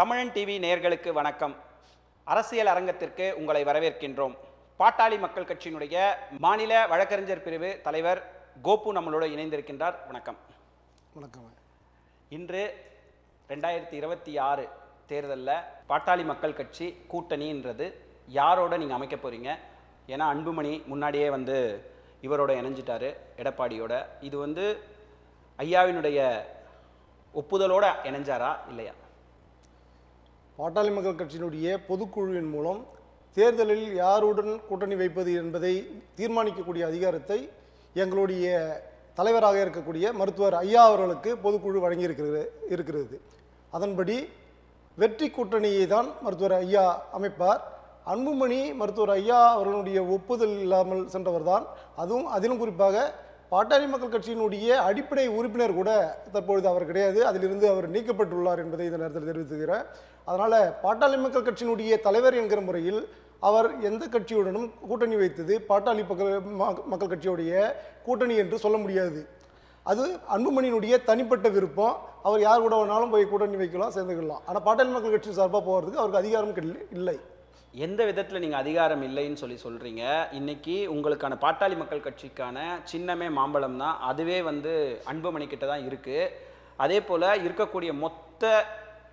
தமிழன் டிவி நேயர்களுக்கு வணக்கம். அரசியல் அரங்கத்திற்கு உங்களை வரவேற்கின்றோம். பாட்டாளி மக்கள் கட்சியினுடைய மாநில வழக்கறிஞர் பிரிவு தலைவர் கோபு நம்மளோடு இணைந்திருக்கின்றார். வணக்கம். வணக்கம். இன்று 2026 தேர்தலில் பாட்டாளி மக்கள் கட்சி கூட்டணின்றது யாரோட நீங்கள் அமைக்க போகிறீங்க? ஏன்னா அன்புமணி முன்னாடியே இவரோட இணைஞ்சிட்டாரு, எடப்பாடியோட. இது ஐயாவினுடைய ஒப்புதலோட இணைஞ்சாரா இல்லையா? பாட்டாளி மக்கள் கட்சியினுடைய பொதுக்குழுவின் மூலம் தேர்தலில் யாருடன் கூட்டணி வைப்பது என்பதை தீர்மானிக்கக்கூடிய அதிகாரத்தை எங்களுடைய தலைவராக இருக்கக்கூடிய மருத்துவர் ஐயா அவர்களுக்கு பொதுக்குழு வழங்கி இருக்கிறது. அதன்படி வெற்றி கூட்டணியை தான் மருத்துவர் ஐயா அமைப்பார். அன்புமணி மருத்துவர் ஐயா அவர்களுடைய ஒப்புதல் இல்லாமல் சென்றவர் தான். அதிலும் குறிப்பாக பாட்டாளி மக்கள் கட்சியினுடைய அடிப்படை உறுப்பினர் கூட தற்பொழுது அவர் கிடையாது. அதிலிருந்து அவர் நீக்கப்பட்டுள்ளார் என்பதை இந்த நேரத்தில் தெரிவித்துக்கிறேன். அதனால் பாட்டாளி மக்கள் கட்சியினுடைய தலைவர் என்கிற முறையில் அவர் எந்த கட்சியுடனும் கூட்டணி வைத்தது பாட்டாளி மக்கள் கட்சியுடைய கூட்டணி என்று சொல்ல முடியாது. அது அன்புமணியினுடைய தனிப்பட்ட விருப்பம். அவர் யார் கூட வேணாலும் போய் கூட்டணி வைக்கலாம், சேர்ந்துக்கலாம். ஆனால் பாட்டாளி மக்கள் கட்சி சார்பாக போகிறதுக்கு அவருக்கு அதிகாரம் இல்லை. எந்த விதத்தில் நீங்கள் அதிகாரம் இல்லைன்னு சொல்கிறீங்க? இன்னைக்கு உங்களுக்கான பாட்டாளி மக்கள் கட்சிக்கான சின்னமே மாம்பழம் தான். அதுவே அன்புமணி கிட்ட தான் இருக்குது. அதே போல் இருக்கக்கூடிய மொத்த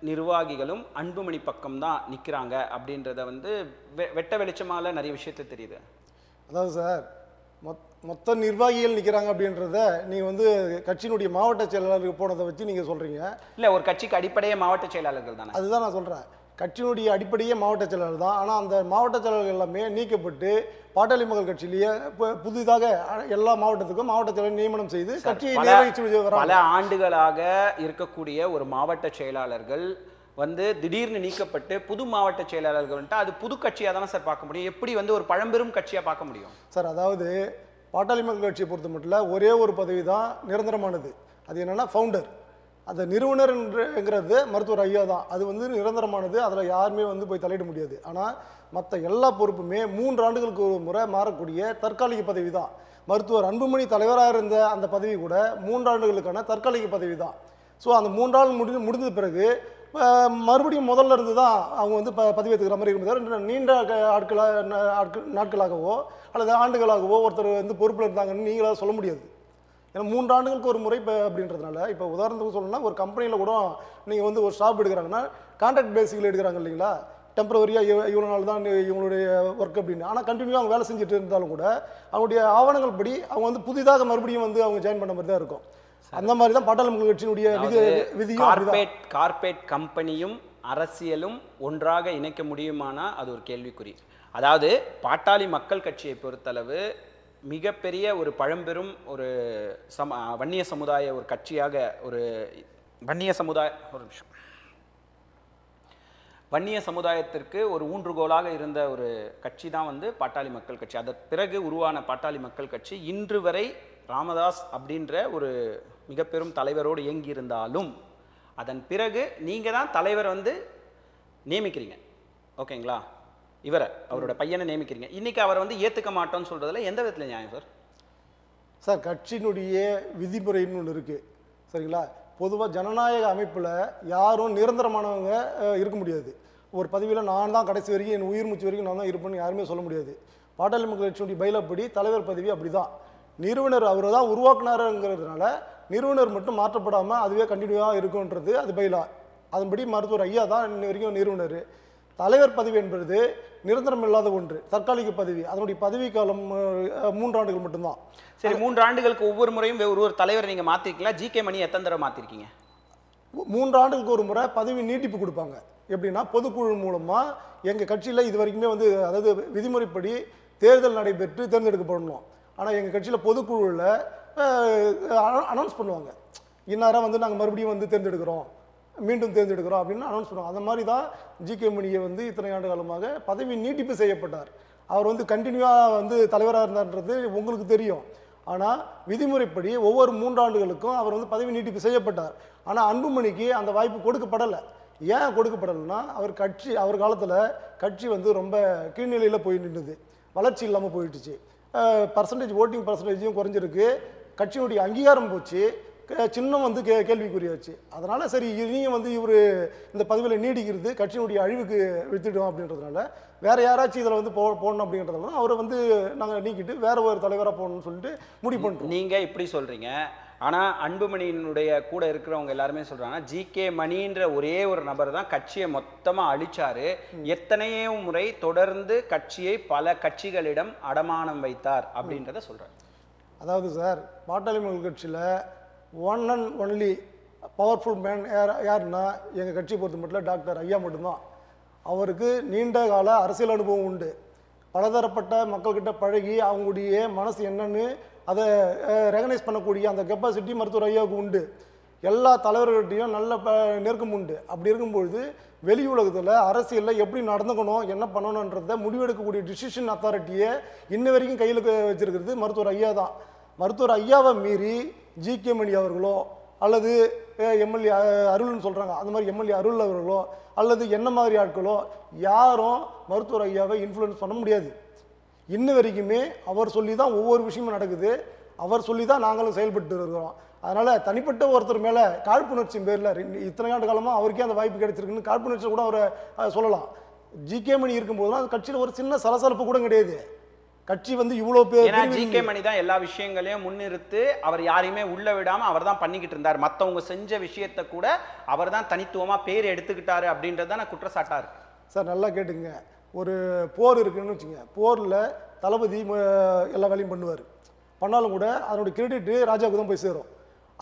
நிர்வாகிகளும் அன்புமணி பக்கம் தான் நிற்கிறாங்க அப்படின்றத வெட்ட வெளிச்சமால நிறைய விஷயத்த தெரியுது. அதாவது சார், மொத்த நிர்வாகிகள் நிற்கிறாங்க அப்படின்றத நீங்கள் கட்சியினுடைய மாவட்ட செயலாளருக்கு போனதை வச்சு நீங்கள் சொல்கிறீங்க. இல்லை, ஒரு கட்சிக்கு அடிப்படையே மாவட்ட செயலாளர்கள் தானே? அதுதான் நான் சொல்கிறேன். கட்சியினுடைய அடிப்படையே மாவட்ட செயலாளர் தான். ஆனால் அந்த மாவட்ட செயலாளர்கள் எல்லாமே நீக்கப்பட்டு பாட்டாளி மக்கள் கட்சியிலேயே புதிதாக எல்லா மாவட்டத்துக்கும் மாவட்ட செயலாளர் நியமனம் செய்து கட்சியை நிர்வகிச்சு பல ஆண்டுகளாக இருக்கக்கூடிய ஒரு மாவட்ட செயலாளர்கள் திடீர்னு நீக்கப்பட்டு புது மாவட்ட செயலாளர்கள் அது புது கட்சியாக தானே சார் பார்க்க முடியும்? எப்படி ஒரு பழம்பெரும் கட்சியாக பார்க்க முடியும் சார்? அதாவது பாட்டாளி மக்கள் கட்சியை பொறுத்த மட்டும் ஒரே ஒரு பதவி தான் நிரந்தரமானது. அது என்னன்னா ஃபவுண்டர். அந்த நிறுவனர் என்கிறது மருத்துவர் ஐயா தான். அது நிரந்தரமானது. அதில் யாருமே போய் தலையிட முடியாது. ஆனால் மற்ற எல்லா பொறுப்புமே 3 ஆண்டுகளுக்கு ஒரு முறை மாறக்கூடிய தற்காலிக பதவி தான். மருத்துவர் அன்புமணி தலைவராக இருந்த அந்த பதவி கூட 3 ஆண்டுகளுக்கான தற்காலிக பதவி தான். ஸோ அந்த 3 ஆண்டு முடிந்த பிறகு மறுபடியும் முதல்ல இருந்து தான் அவங்க பதவி ஏற்றுக்கிற மாதிரி இருக்கும். நீண்ட நாட்களாகவோ அல்லது ஆண்டுகளாகவோ ஒருத்தர் பொறுப்பில் இருந்தாங்கன்னு நீங்களாக சொல்ல முடியாது. ஏன்னா 3 ஆண்டுகளுக்கு ஒரு முறை அப்படின்றதுனால இப்போ உதாரணத்துக்கு சொல்லணும்னா ஒரு கம்பெனியில் கூட நீங்கள் ஒரு ஸ்டாப் எடுக்கிறாங்கன்னா கான்ட்ராக்ட் பேசிக்கில் எடுக்கிறாங்க இல்லைங்களா? டெம்பரவரியாக இவ்வளோ நாள் தான் இவங்களுடைய ஒர்க் அப்படின்னு. ஆனால் கண்டினியூவாக அவங்க வேலை செஞ்சுட்டு இருந்தாலும் கூட அவங்களுடைய ஆவணங்கள் படி அவங்க புதிதாக மறுபடியும் அவங்க ஜாயின் பண்ண மாதிரி தான் இருக்கும். அந்த மாதிரி தான் பாட்டாளி மக்கள் கட்சியினுடைய விதியும். கார்பரேட் கம்பெனியும் அரசியலும் ஒன்றாக இணைக்க முடியுமானா அது ஒரு கேள்விக்குறி. அதாவது பாட்டாளி மக்கள் கட்சியை பொறுத்தளவு மிகப்பெரிய ஒரு பழம்பெரும் ஒரு வன்னிய சமுதாய ஒரு கட்சியாக வன்னிய சமுதாயத்திற்கு ஒரு ஊன்றுகோலாக இருந்த ஒரு கட்சி தான் பாட்டாளி மக்கள் கட்சி. அதற்கு பிறகு உருவான பாட்டாளி மக்கள் கட்சி இன்று வரை ராமதாஸ் அப்படின்ற ஒரு மிகப்பெரும் தலைவரோடு இயங்கி இருந்தாலும் அதன் பிறகு நீங்கள் தான் தலைவர் நியமிக்கிறீங்க, ஓகேங்களா? அவரோட பையனை நியமிக்கிறீங்க. இன்னைக்கு அவர் ஏற்றுக்க மாட்டோம்னு சொல்றதுல எந்த விதத்தில் நியாயம் சார்? சார், கட்சியினுடைய விதிமுறைன்னு ஒன்று இருக்கு, சரிங்களா? பொதுவாக ஜனநாயக அமைப்பில் யாரும் நிரந்தரமானவங்க இருக்க முடியாது. ஒரு பதவியில் நான் தான் கடைசி வரைக்கும் என் உயிர் மூச்சு வரைக்கும் நான் தான் இருப்பேன்னு யாருமே சொல்ல முடியாது. பாட்டாளி மக்கள் கட்சியினுடைய பைலப்படி தலைவர் பதவி அப்படிதான். நிறுவனர் அவர் தான் உருவாக்குனாருங்கிறதுனால நிறுவனர் மட்டும் மாற்றப்படாமல் அதுவே கண்டினியூவாக இருக்குன்றது அது பைலா. அதன்படி மருத்துவர் ஐயா தான் இன்ன வரைக்கும் நிறுவனர். தலைவர் பதவி என்பது நிரந்தரம் இல்லாத ஒன்று, தற்காலிக பதவி. அதனுடைய பதவி காலம் 3 ஆண்டுகள் மட்டும்தான். சரி, 3 ஆண்டுகளுக்கு ஒவ்வொரு முறையும் ஒரு தலைவர் நீங்கள் மாற்றிருக்கீங்களா? ஜி.கே. மணி எத்தனை தடவை மாற்றிருக்கீங்க? 3 ஆண்டுகளுக்கு ஒரு முறை பதவி நீட்டிப்பு கொடுப்பாங்க. எப்படின்னா பொதுக்குழு மூலமாக எங்கள் கட்சியில் இது வரைக்குமே அதாவது விதிமுறைப்படி தேர்தல் நடைபெற்று தேர்ந்தெடுக்கப்படணும். ஆனால் எங்கள் கட்சியில் பொதுக்குழுவில் அனௌன்ஸ் பண்ணுவாங்க, இந்நேரம் நாங்கள் மறுபடியும் தேர்ந்தெடுக்கிறோம், மீண்டும் தேர்ந்தெடுக்கிறோம் அப்படின்னு அனௌன்ஸ் பண்ணுவாங்க. அந்த மாதிரி தான் ஜி.கே. மணியை இத்தனை ஆண்டு காலமாக பதவி நீட்டிப்பு செய்யப்பட்டார். அவர் கண்டினியூவாக தலைவராக இருந்தார்ன்றது உங்களுக்கு தெரியும். ஆனால் விதிமுறைப்படி ஒவ்வொரு 3 ஆண்டுகளுக்கும் அவர் பதவி நீட்டிப்பு செய்யப்பட்டார். ஆனால் அன்புமணிக்கு அந்த வாய்ப்பு கொடுக்கப்படலை. ஏன் கொடுக்கப்படலைன்னா அவர் காலத்தில் கட்சி ரொம்ப கீழ்நிலையில் போய் நின்றுது, வளர்ச்சி இல்லாமல் போயிட்டுச்சு. ஓட்டிங் பர்சன்டேஜும் குறைஞ்சிருக்கு, கட்சியினுடைய அங்கீகாரம் போச்சு. சின்னம் வந்து கேள்விக்குறியாச்சு. அதனால் சரி இனியும் வந்து இவர் இந்த பதவியில் நீடிக்கிறது கட்சியினுடைய அழிவுக்கு வித்துட்டோம் அப்படின்றதுனால வேறு யாராச்சும் இதில் வந்து போடணும் அப்படின்றதுனால அவரை வந்து நாங்கள் நீக்கிட்டு வேற ஒரு தலைவராக போடணும்னு சொல்லிட்டு முடிவு பண்ணிட்டோம். நீங்கள் இப்படி சொல்கிறீங்க, ஆனால் அன்புமணியினுடைய கூட இருக்கிறவங்க எல்லாருமே சொல்கிறாங்க ஜி.கே. மணின்ற ஒரே ஒரு நபர் தான் கட்சியை மொத்தமாக அழிச்சாரு, எத்தனையோ முறை தொடர்ந்து கட்சியை பல கட்சிகளிடம் அடமானம் வைத்தார் அப்படின்றத சொல்கிறார். அதாவது சார், பாட்டாளி மக்கள் கட்சியில் one and only powerful man யாருன்னா எங்கள் கட்சியை பொறுத்த மட்டும் டாக்டர் ஐயா மட்டும்தான். அவருக்கு நீண்ட கால அரசியல் அனுபவம் உண்டு. பலதரப்பட்ட மக்கள்கிட்ட பழகி அவங்களுடைய மனசு என்னன்னு அதை ரெகனைஸ் பண்ணக்கூடிய அந்த கெப்பாசிட்டி மருத்துவர் ஐயாவுக்கு உண்டு. எல்லா தலைவர்கள்ட்டையும் நல்ல நெருக்கம் உண்டு. அப்படி இருக்கும்பொழுது வெளி உலகத்தில் அரசியலில் எப்படி நடந்துக்கணும் என்ன பண்ணணுன்றதை முடிவெடுக்கக்கூடிய டிசிஷன் அத்தாரிட்டியை இன்ன வரைக்கும் கையில் வச்சிருக்கிறது மருத்துவர் ஐயா தான். மருத்துவர் ஐயாவை மீறி ஜி.கே. மணி அவர்களோ அல்லது எம்எல்ஏ அருள்னு சொல்கிறாங்க அந்த மாதிரி எம்எல்ஏ அருள் அவர்களோ அல்லது என்ன மாதிரி ஆட்களோ யாரும் மருத்துவர் ஐயாவை இன்ஃப்ளூயன்ஸ் பண்ண முடியாது. இன்ன வரைக்குமே அவர் சொல்லி தான் ஒவ்வொரு விஷயமும் நடக்குது, அவர் சொல்லி தான் நாங்களும் செயல்பட்டு இருக்கிறோம். அதனால் தனிப்பட்ட ஒருத்தர் மேலே காழ்ப்புணர்ச்சியின் பேரில் இத்தனை ஆண்டு காலமாக அவருக்கே அந்த வாய்ப்பு கிடைச்சிருக்குன்னு காழ்ப்புணர்ச்சி கூட அவரை சொல்லலாம். ஜி.கே. மணி இருக்கும்போதுலாம் அந்த கட்சியில் ஒரு சின்ன சலசலப்பு கூட கிடையாது. கட்சி வந்து இவ்வளோ பேர் ஜி.கே. மணி தான் எல்லா விஷயங்களையும் முன்னிறுத்து அவர் யாரையுமே உள்ள விடாமல் அவர் தான் பண்ணிக்கிட்டு இருந்தார். மற்றவங்க செஞ்ச விஷயத்தை கூட அவர் தான் தனித்துவமாக பேர் எடுத்துக்கிட்டாரு அப்படின்றது தான் குற்றச்சாட்டாக இருக்கு. சார் நல்லா கேட்டுங்க, ஒரு போர் இருக்குன்னு வச்சுங்க, போரில் தளபதி எல்லா வேலையும் பண்ணுவார், பண்ணாலும் கூட அதனுடைய கிரெடிட்டு ராஜாவுக்கு தான் போய் சேரும்.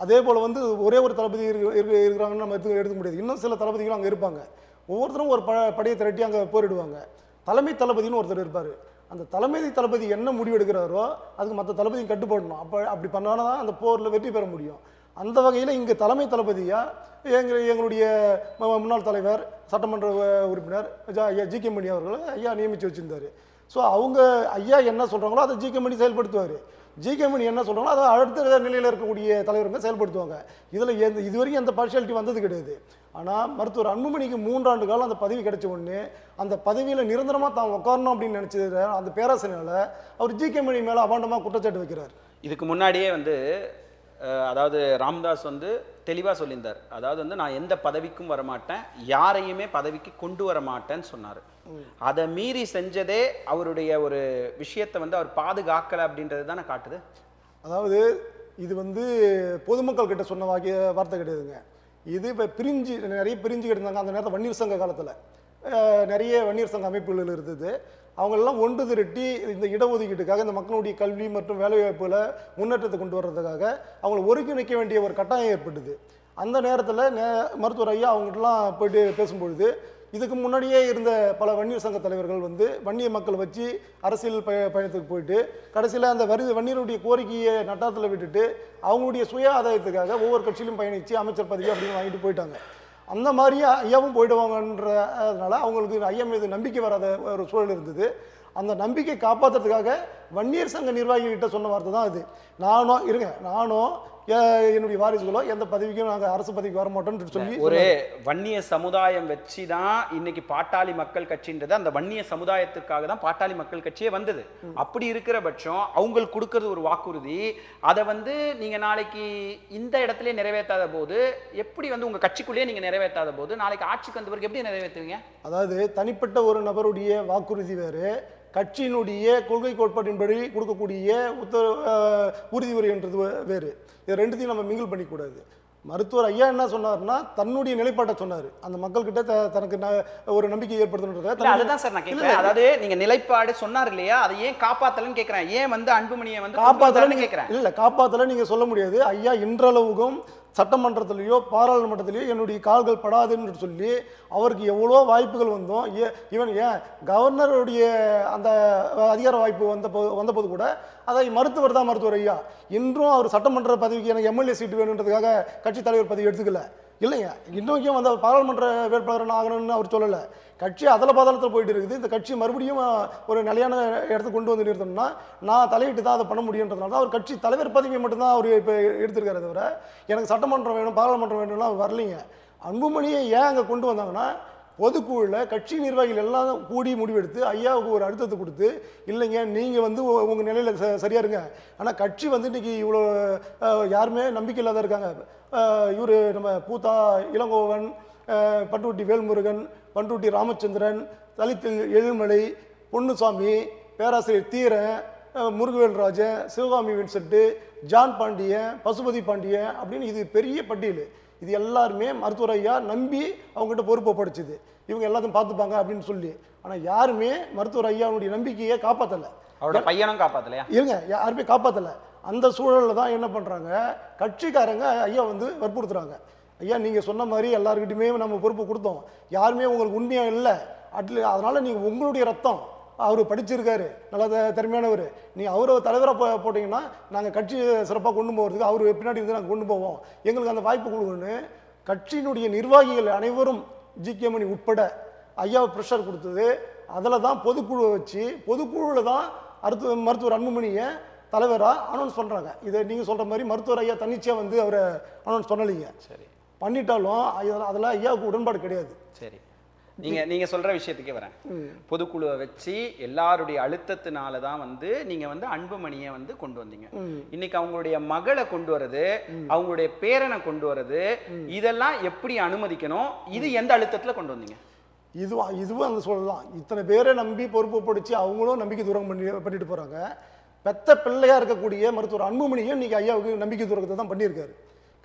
அதே போல் வந்து ஒரே ஒரு தளபதி இருக்கிறாங்கன்னு நம்ம எடுக்க முடியாது. இன்னும் சில தளபதிகளும் அங்கே இருப்பாங்க. ஒவ்வொருத்தரும் ஒரு படையை திரட்டி அங்கே போரிடுவாங்க. தலைமை தளபதினு ஒருத்தர் இருப்பார். அந்த தலைமை தளபதி என்ன முடிவு எடுக்கிறாரோ அதுக்கு மற்ற தளபதியும் கட்டுப்படணும். அப்படி பண்ணால் தான் அந்த போரில் வெற்றி பெற முடியும். அந்த வகையில் இங்கே தலைமை தளபதியாக எங்களுடைய முன்னாள் தலைவர் சட்டமன்ற உறுப்பினர் ஜி.கே. மணி அவர்களை ஐயா நியமித்து வச்சுருந்தார். ஸோ அவங்க ஐயா என்ன சொல்கிறாங்களோ அதை ஜி.கே. மணி செயல்படுத்துவார். ஜி.கே. மணி என்ன சொல்கிறாங்களோ அதை அடுத்த நிலையில் இருக்கக்கூடிய தலைவருங்க செயல்படுத்துவாங்க. இதில் இதுவரைக்கும் எந்த பார்ஷியாலிட்டி வந்தது கிடையாது. ஆனால் மருத்துவர் அன்புமணிக்கு 3 ஆண்டு காலம் அந்த பதவி கிடைச்ச உடனே அந்த பதவியில் நிரந்தரமாக தான் உட்காரணும் அப்படின்னு நினச்சது அந்த பேராசையினால் அவர் ஜி.கே. மணி மேலே அபாண்டமாக குற்றச்சாட்டு வைக்கிறார். இதுக்கு முன்னாடியே வந்து அதாவது ராம்தாஸ் வந்து தெளிவாக சொல்லியிருந்தார். அதாவது வந்து நான் எந்த பதவிக்கும் வரமாட்டேன், யாரையுமே பதவிக்கு கொண்டு வர மாட்டேன்னு சொன்னார். அதை மீறி செஞ்சதே அவருடைய ஒரு விஷயத்தை வந்து அவர் பாதுகாக்கலை அப்படின்றது தானே காட்டுது. அதாவது இது வந்து பொதுமக்கள் கிட்ட சொன்ன வார்த்தை கிடையாதுங்க. இது இப்போ நிறைய பிரிஞ்சுக்கிட்டு இருந்தாங்க. அந்த நேரத்தில் வன்னியர் சங்க காலத்தில் நிறைய வன்னியர் சங்க அமைப்புகள் இருந்தது. அவங்களெல்லாம் ஒன்று திரட்டி இந்த இடஒதுக்கீட்டுக்காக இந்த மக்களுடைய கல்வி மற்றும் வேலைவாய்ப்புகளை முன்னேற்றத்தை கொண்டு வர்றதுக்காக அவங்களை ஒருங்கிணைக்க வேண்டிய ஒரு கட்டாயம் ஏற்பட்டது. அந்த நேரத்தில் மருத்துவர் ஐயா அவங்ககிட்டலாம் போயிட்டு பேசும்பொழுது இதுக்கு முன்னாடியே இருந்த பல வன்னியர் சங்க தலைவர்கள் வந்து வன்னிய மக்களை வச்சு அரசியல் பயணத்துக்கு போயிட்டு கடைசியில் அந்த வன்னியருடைய கோரிக்கையை நட்டாத்தில் விட்டுட்டு அவங்களுடைய சுய ஆதாயத்துக்காக ஒவ்வொரு கட்சியிலும் பயணித்து அமைச்சர் பதவி அப்படின்னு வாங்கிட்டு போயிட்டாங்க. அந்த மாதிரியே ஐயாவும் போயிடுவாங்கன்றதுனால அவங்களுக்கு ஐயா மீது நம்பிக்கை வராத ஒரு சூழல் இருந்தது. அந்த நம்பிக்கை காப்பாற்றுறதுக்காக வன்னியர் சங்க நிர்வாகிகிட்ட சொன்ன வார்த்தை தான் அது. நானும் என்னுடைய வாரிசுகளோ எந்த பதவிக்கும் நாங்கள் அரசு பதவிக்கு வர மாட்டோம்னு சொல்லி ஒரு வன்னிய சமுதாயம் வச்சு தான் இன்னைக்கு பாட்டாளி மக்கள் கட்சின்றது அந்த வன்னிய சமுதாயத்துக்காக தான் பாட்டாளி மக்கள் கட்சியே வந்தது. அப்படி இருக்கிற பட்சம் அவங்களுக்கு கொடுக்கறது ஒரு வாக்குறுதி, அதை வந்து நீங்க நாளைக்கு இந்த இடத்துல நிறைவேற்றாத போது எப்படி வந்து உங்க கட்சிக்குள்ளேயே நீங்க நிறைவேற்றாத போது நாளைக்கு ஆட்சிக்கு வந்தவருக்கு எப்படி நிறைவேற்றுவீங்க? அதாவது தனிப்பட்ட ஒரு நபருடைய வாக்குறுதி வேறு, கட்சியினுடைய கொள்கை கோட்பாட்டின்படி கொடுக்கக்கூடிய உறுதி உரைன்றது வேறு. இது ரெண்டுத்தையும் நம்ம மிங்கிள் பண்ணிக்கூடாது. மருத்துவர் ஐயா என்ன சொன்னார்னா தன்னுடைய நிலைப்பாட்டை சொன்னார். அந்த மக்கள்கிட்ட தனக்கு ஒரு நம்பிக்கை ஏற்படுத்தணுன்றத. அதுதான் சார் நான் கேட்கிறேன். அதாவது நீங்க நிலைப்பாடு சொன்னார் இல்லையா, அதை ஏன் காப்பாத்தலன்னு கேட்கிறேன். ஏன் வந்து அன்புமணியை வந்து காப்பாத்தலன்னு கேட்கிறேன். இல்ல காப்பாத்தல நீங்க சொல்ல முடியாது. ஐயா இன்றளவுக்கும் சட்டமன்றத்திலேயோ பாராளுமன்றத்திலேயோ என்னுடைய கால்கள் படாதுன்னு சொல்லி அவருக்கு எவ்வளோ வாய்ப்புகள் வந்தோம். ஏன் கவர்னருடைய அந்த அதிகார வாய்ப்பு வந்தபோது கூட அதை மருத்துவர் தான் மருத்துவர் ஐயா. இன்றும் அவர் சட்டமன்ற பதவிக்கு எனக்கு எம்எல்ஏ சீட்டு வேணுன்றதுக்காக கட்சி தலைவர் பதவி எடுத்துக்கல இல்லைங்க. இன்னும் வந்து அவர் பாராளுமன்ற வேட்பாளர் ஆகணும்னு அவர் சொல்லலை. கட்சி அதில் பாதாளத்தில் போயிட்டு இருக்குது. இந்த கட்சி மறுபடியும் ஒரு நிலையான இடத்துக்கு கொண்டு வந்து நிறுத்தணும்னா நான் தலையிட்டு தான் அதை பண்ண முடியுன்றதுனால தான் அவர் கட்சி தலைவர் பதவியை மட்டும்தான் அவர் இப்போ எடுத்திருக்காரு. தவிர எனக்கு சட்டமன்றம் வேணும் பாராளுமன்றம் வேணும்னா வரலைங்க. அன்புமணியை ஏன் அங்கே கொண்டு வந்தாங்கன்னா பொதுக்குழுவில் கட்சி நிர்வாகிகள் எல்லாம் கூடி முடிவெடுத்து ஐயாவுக்கு ஒரு அழுத்தத்தை கொடுத்து, இல்லைங்க நீங்கள் வந்து உங்கள் நிலையில் சரியா இருங்க, ஆனால் கட்சி வந்து இன்னைக்கு இவ்வளோ யாருமே நம்பிக்கை இல்லாத இருக்காங்க. இவர் நம்ம பூத்தா இளங்கோவன், பட்டுவட்டி வேல்முருகன், பண்டுவட்டி ராமச்சந்திரன், தலித் எழில்மலை, பொன்னுசாமி, பேராசிரியர் தீரன், முருகவேல்ராஜன், சிவகாமி வின்சென்ட், ஜான் பாண்டியன், பசுபதி பாண்டியன் அப்படின்னு இது பெரிய பட்டியல். இது எல்லாருமே மருத்துவர் ஐயா நம்பி அவங்ககிட்ட பொறுப்பை படிச்சுது, இவங்க எல்லாத்தையும் பார்த்துப்பாங்க அப்படின்னு சொல்லி. ஆனால் யாருமே மருத்துவர் ஐயாவுடைய நம்பிக்கையை காப்பாற்றலை. அவரோட பையனும் காப்பாற்றலையா? இருங்க, யாருமே காப்பாற்றலை. அந்த சூழலில் தான் என்ன பண்ணுறாங்க, கட்சிக்காரங்க ஐயா வந்து வற்புறுத்துறாங்க. ஐயா நீங்கள் சொன்ன மாதிரி எல்லாருக்கிட்டையுமே நம்ம பொறுப்பு கொடுத்தோம், யாருமே உங்களுக்கு உண்மையாக இல்லை, அதனால் நீங்கள் உங்களுடைய ரத்தம், அவர் படிச்சிருக்காரு, நல்ல திறமையானவர், நீ அவரை தலைவராக போட்டிங்கன்னா நாங்கள் கட்சி சிறப்பாக கொண்டு போகிறதுக்கு அவர் பின்னாடி இருந்து நாங்கள் கொண்டு போவோம், எங்களுக்கு அந்த வாய்ப்பு கொடுங்கன்னு கட்சியினுடைய நிர்வாகிகள் அனைவரும் ஜிகேமணி உட்பட ஐயாவை ப்ரெஷர் கொடுத்தது. அதில் தான் பொதுக்குழுவை வச்சு பொதுக்குழுவில் தான் மருத்துவர் அன்புமணியை தலைவராக அனௌன்ஸ் பண்ணுறாங்க. இதை நீங்கள் சொல்கிற மாதிரி மருத்துவர் ஐயா தன்னிச்சையாக வந்து அவரை அனௌன்ஸ் பண்ணலைங்க. சரி, பண்ணிட்டாலும் அதெல்லாம் ஐயாவுக்கு உடன்பாடு கிடையாது. சரி, நீங்க சொல்ற விஷயத்துக்கே வரேன். பொதுக்குழுவை வச்சு எல்லாருடைய அழுத்தத்தினால தான் வந்து நீங்க வந்து அன்புமணியை வந்து கொண்டு வந்தீங்க. இன்னைக்கு அவங்களுடைய மகளை கொண்டு வர்றது, அவங்களுடைய பேரனை கொண்டு வர்றது, இதெல்லாம் எப்படி அனுமதிக்கணும்? இது எந்த அழுத்தத்துல கொண்டு வந்தீங்க? இதுவும் அந்த சொல்லலாம். இத்தனை பேரை நம்பி பொறுப்பு படிச்சு அவங்களும் நம்பிக்கை துரோகம் பண்ணிட்டு போறாங்க. பெத்த பிள்ளையா இருக்கக்கூடிய மருத்துவர் அன்புமணியும் இன்னைக்கு ஐயாவுக்கு நம்பிக்கை துரோகத்தை தான் பண்ணியிருக்காரு.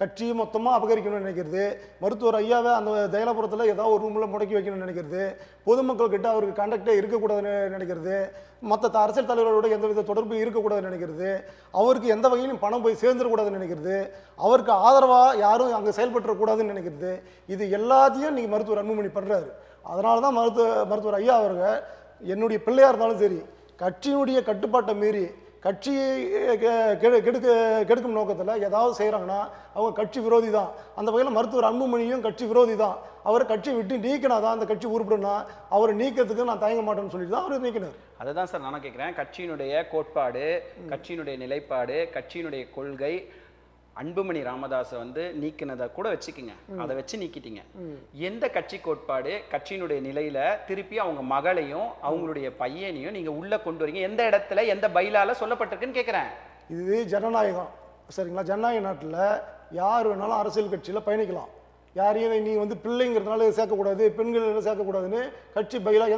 கட்சி மொத்தமாக அபகரிக்கணும்னு நினைக்கிறது, மருத்துவர் ஐயாவை அந்த தைலபுரத்தில் ஏதாவது ஒரு ரூமில் முடக்கி வைக்கணும்னு நினைக்கிறது, பொதுமக்கள் கிட்ட அவருக்கு கான்டாக்டே இருக்கக்கூடாதுன்னு நினைக்கிறது, மற்ற அரசியல் தலைவர்களோட எந்தவித தொடர்பு இருக்கக்கூடாதுன்னு நினைக்கிறது, அவருக்கு எந்த வகையிலும் பணம் போய் சேர்ந்துடக்கூடாதுன்னு நினைக்கிறது, அவருக்கு ஆதரவாக யாரும் அங்கே செயல்பட்டுறக்கூடாதுன்னு நினைக்கிறது, இது எல்லாத்தையும் இன்னைக்கு மருத்துவர் அன்புமணி பண்ணுறாரு. அதனால தான் மருத்துவர் ஐயா அவர்கள் என்னுடைய பிள்ளையாக இருந்தாலும் சரி, கட்சியினுடைய கட்டுப்பாட்டை மீறி கட்சியை கெடுக்கும் நோக்கத்தில் ஏதாவது செய்கிறாங்கன்னா அவங்க கட்சி விரோதி தான். அந்த வகையில் மருத்துவர் அன்புமணியும் கட்சி விரோதி தான். அவரை கட்சியை விட்டு நீக்கினா தான் அந்த கட்சி உருப்பிடுனா, அவரை நீக்கிறதுக்கு நான் தயங்க மாட்டேன்னு சொல்லிட்டு தான் அவர் நீக்கினார். அதுதான் சார் நானும் கேட்குறேன். கட்சியினுடைய கோட்பாடு, கட்சியினுடைய நிலைப்பாடு, கட்சியினுடைய கொள்கை, அன்புமணி ராமதாஸை வந்து நீக்கினதை கூட வச்சுக்கிங்க, அதை வச்சு நீக்கிட்டீங்க. எந்த கட்சி கோட்பாடு, கட்சியினுடைய நிலையில திருப்பி அவங்க மகளையும் அவங்களுடைய பையனையும் நீங்க உள்ள கொண்டு வரீங்க? எந்த இடத்துல, எந்த பைலால சொல்லப்பட்டிருக்குன்னு கேட்குறேன். இது ஜனநாயகம், சரிங்களா? ஜனநாயக நாட்டில் யார் வேணாலும் அரசியல் கட்சியில் பயணிக்கலாம். யாரையும் நீ வந்து பிள்ளைங்கிறதுனால சேர்க்கக்கூடாது, பெண்கள் சேர்க்கக்கூடாதுன்னு கட்சி பைலா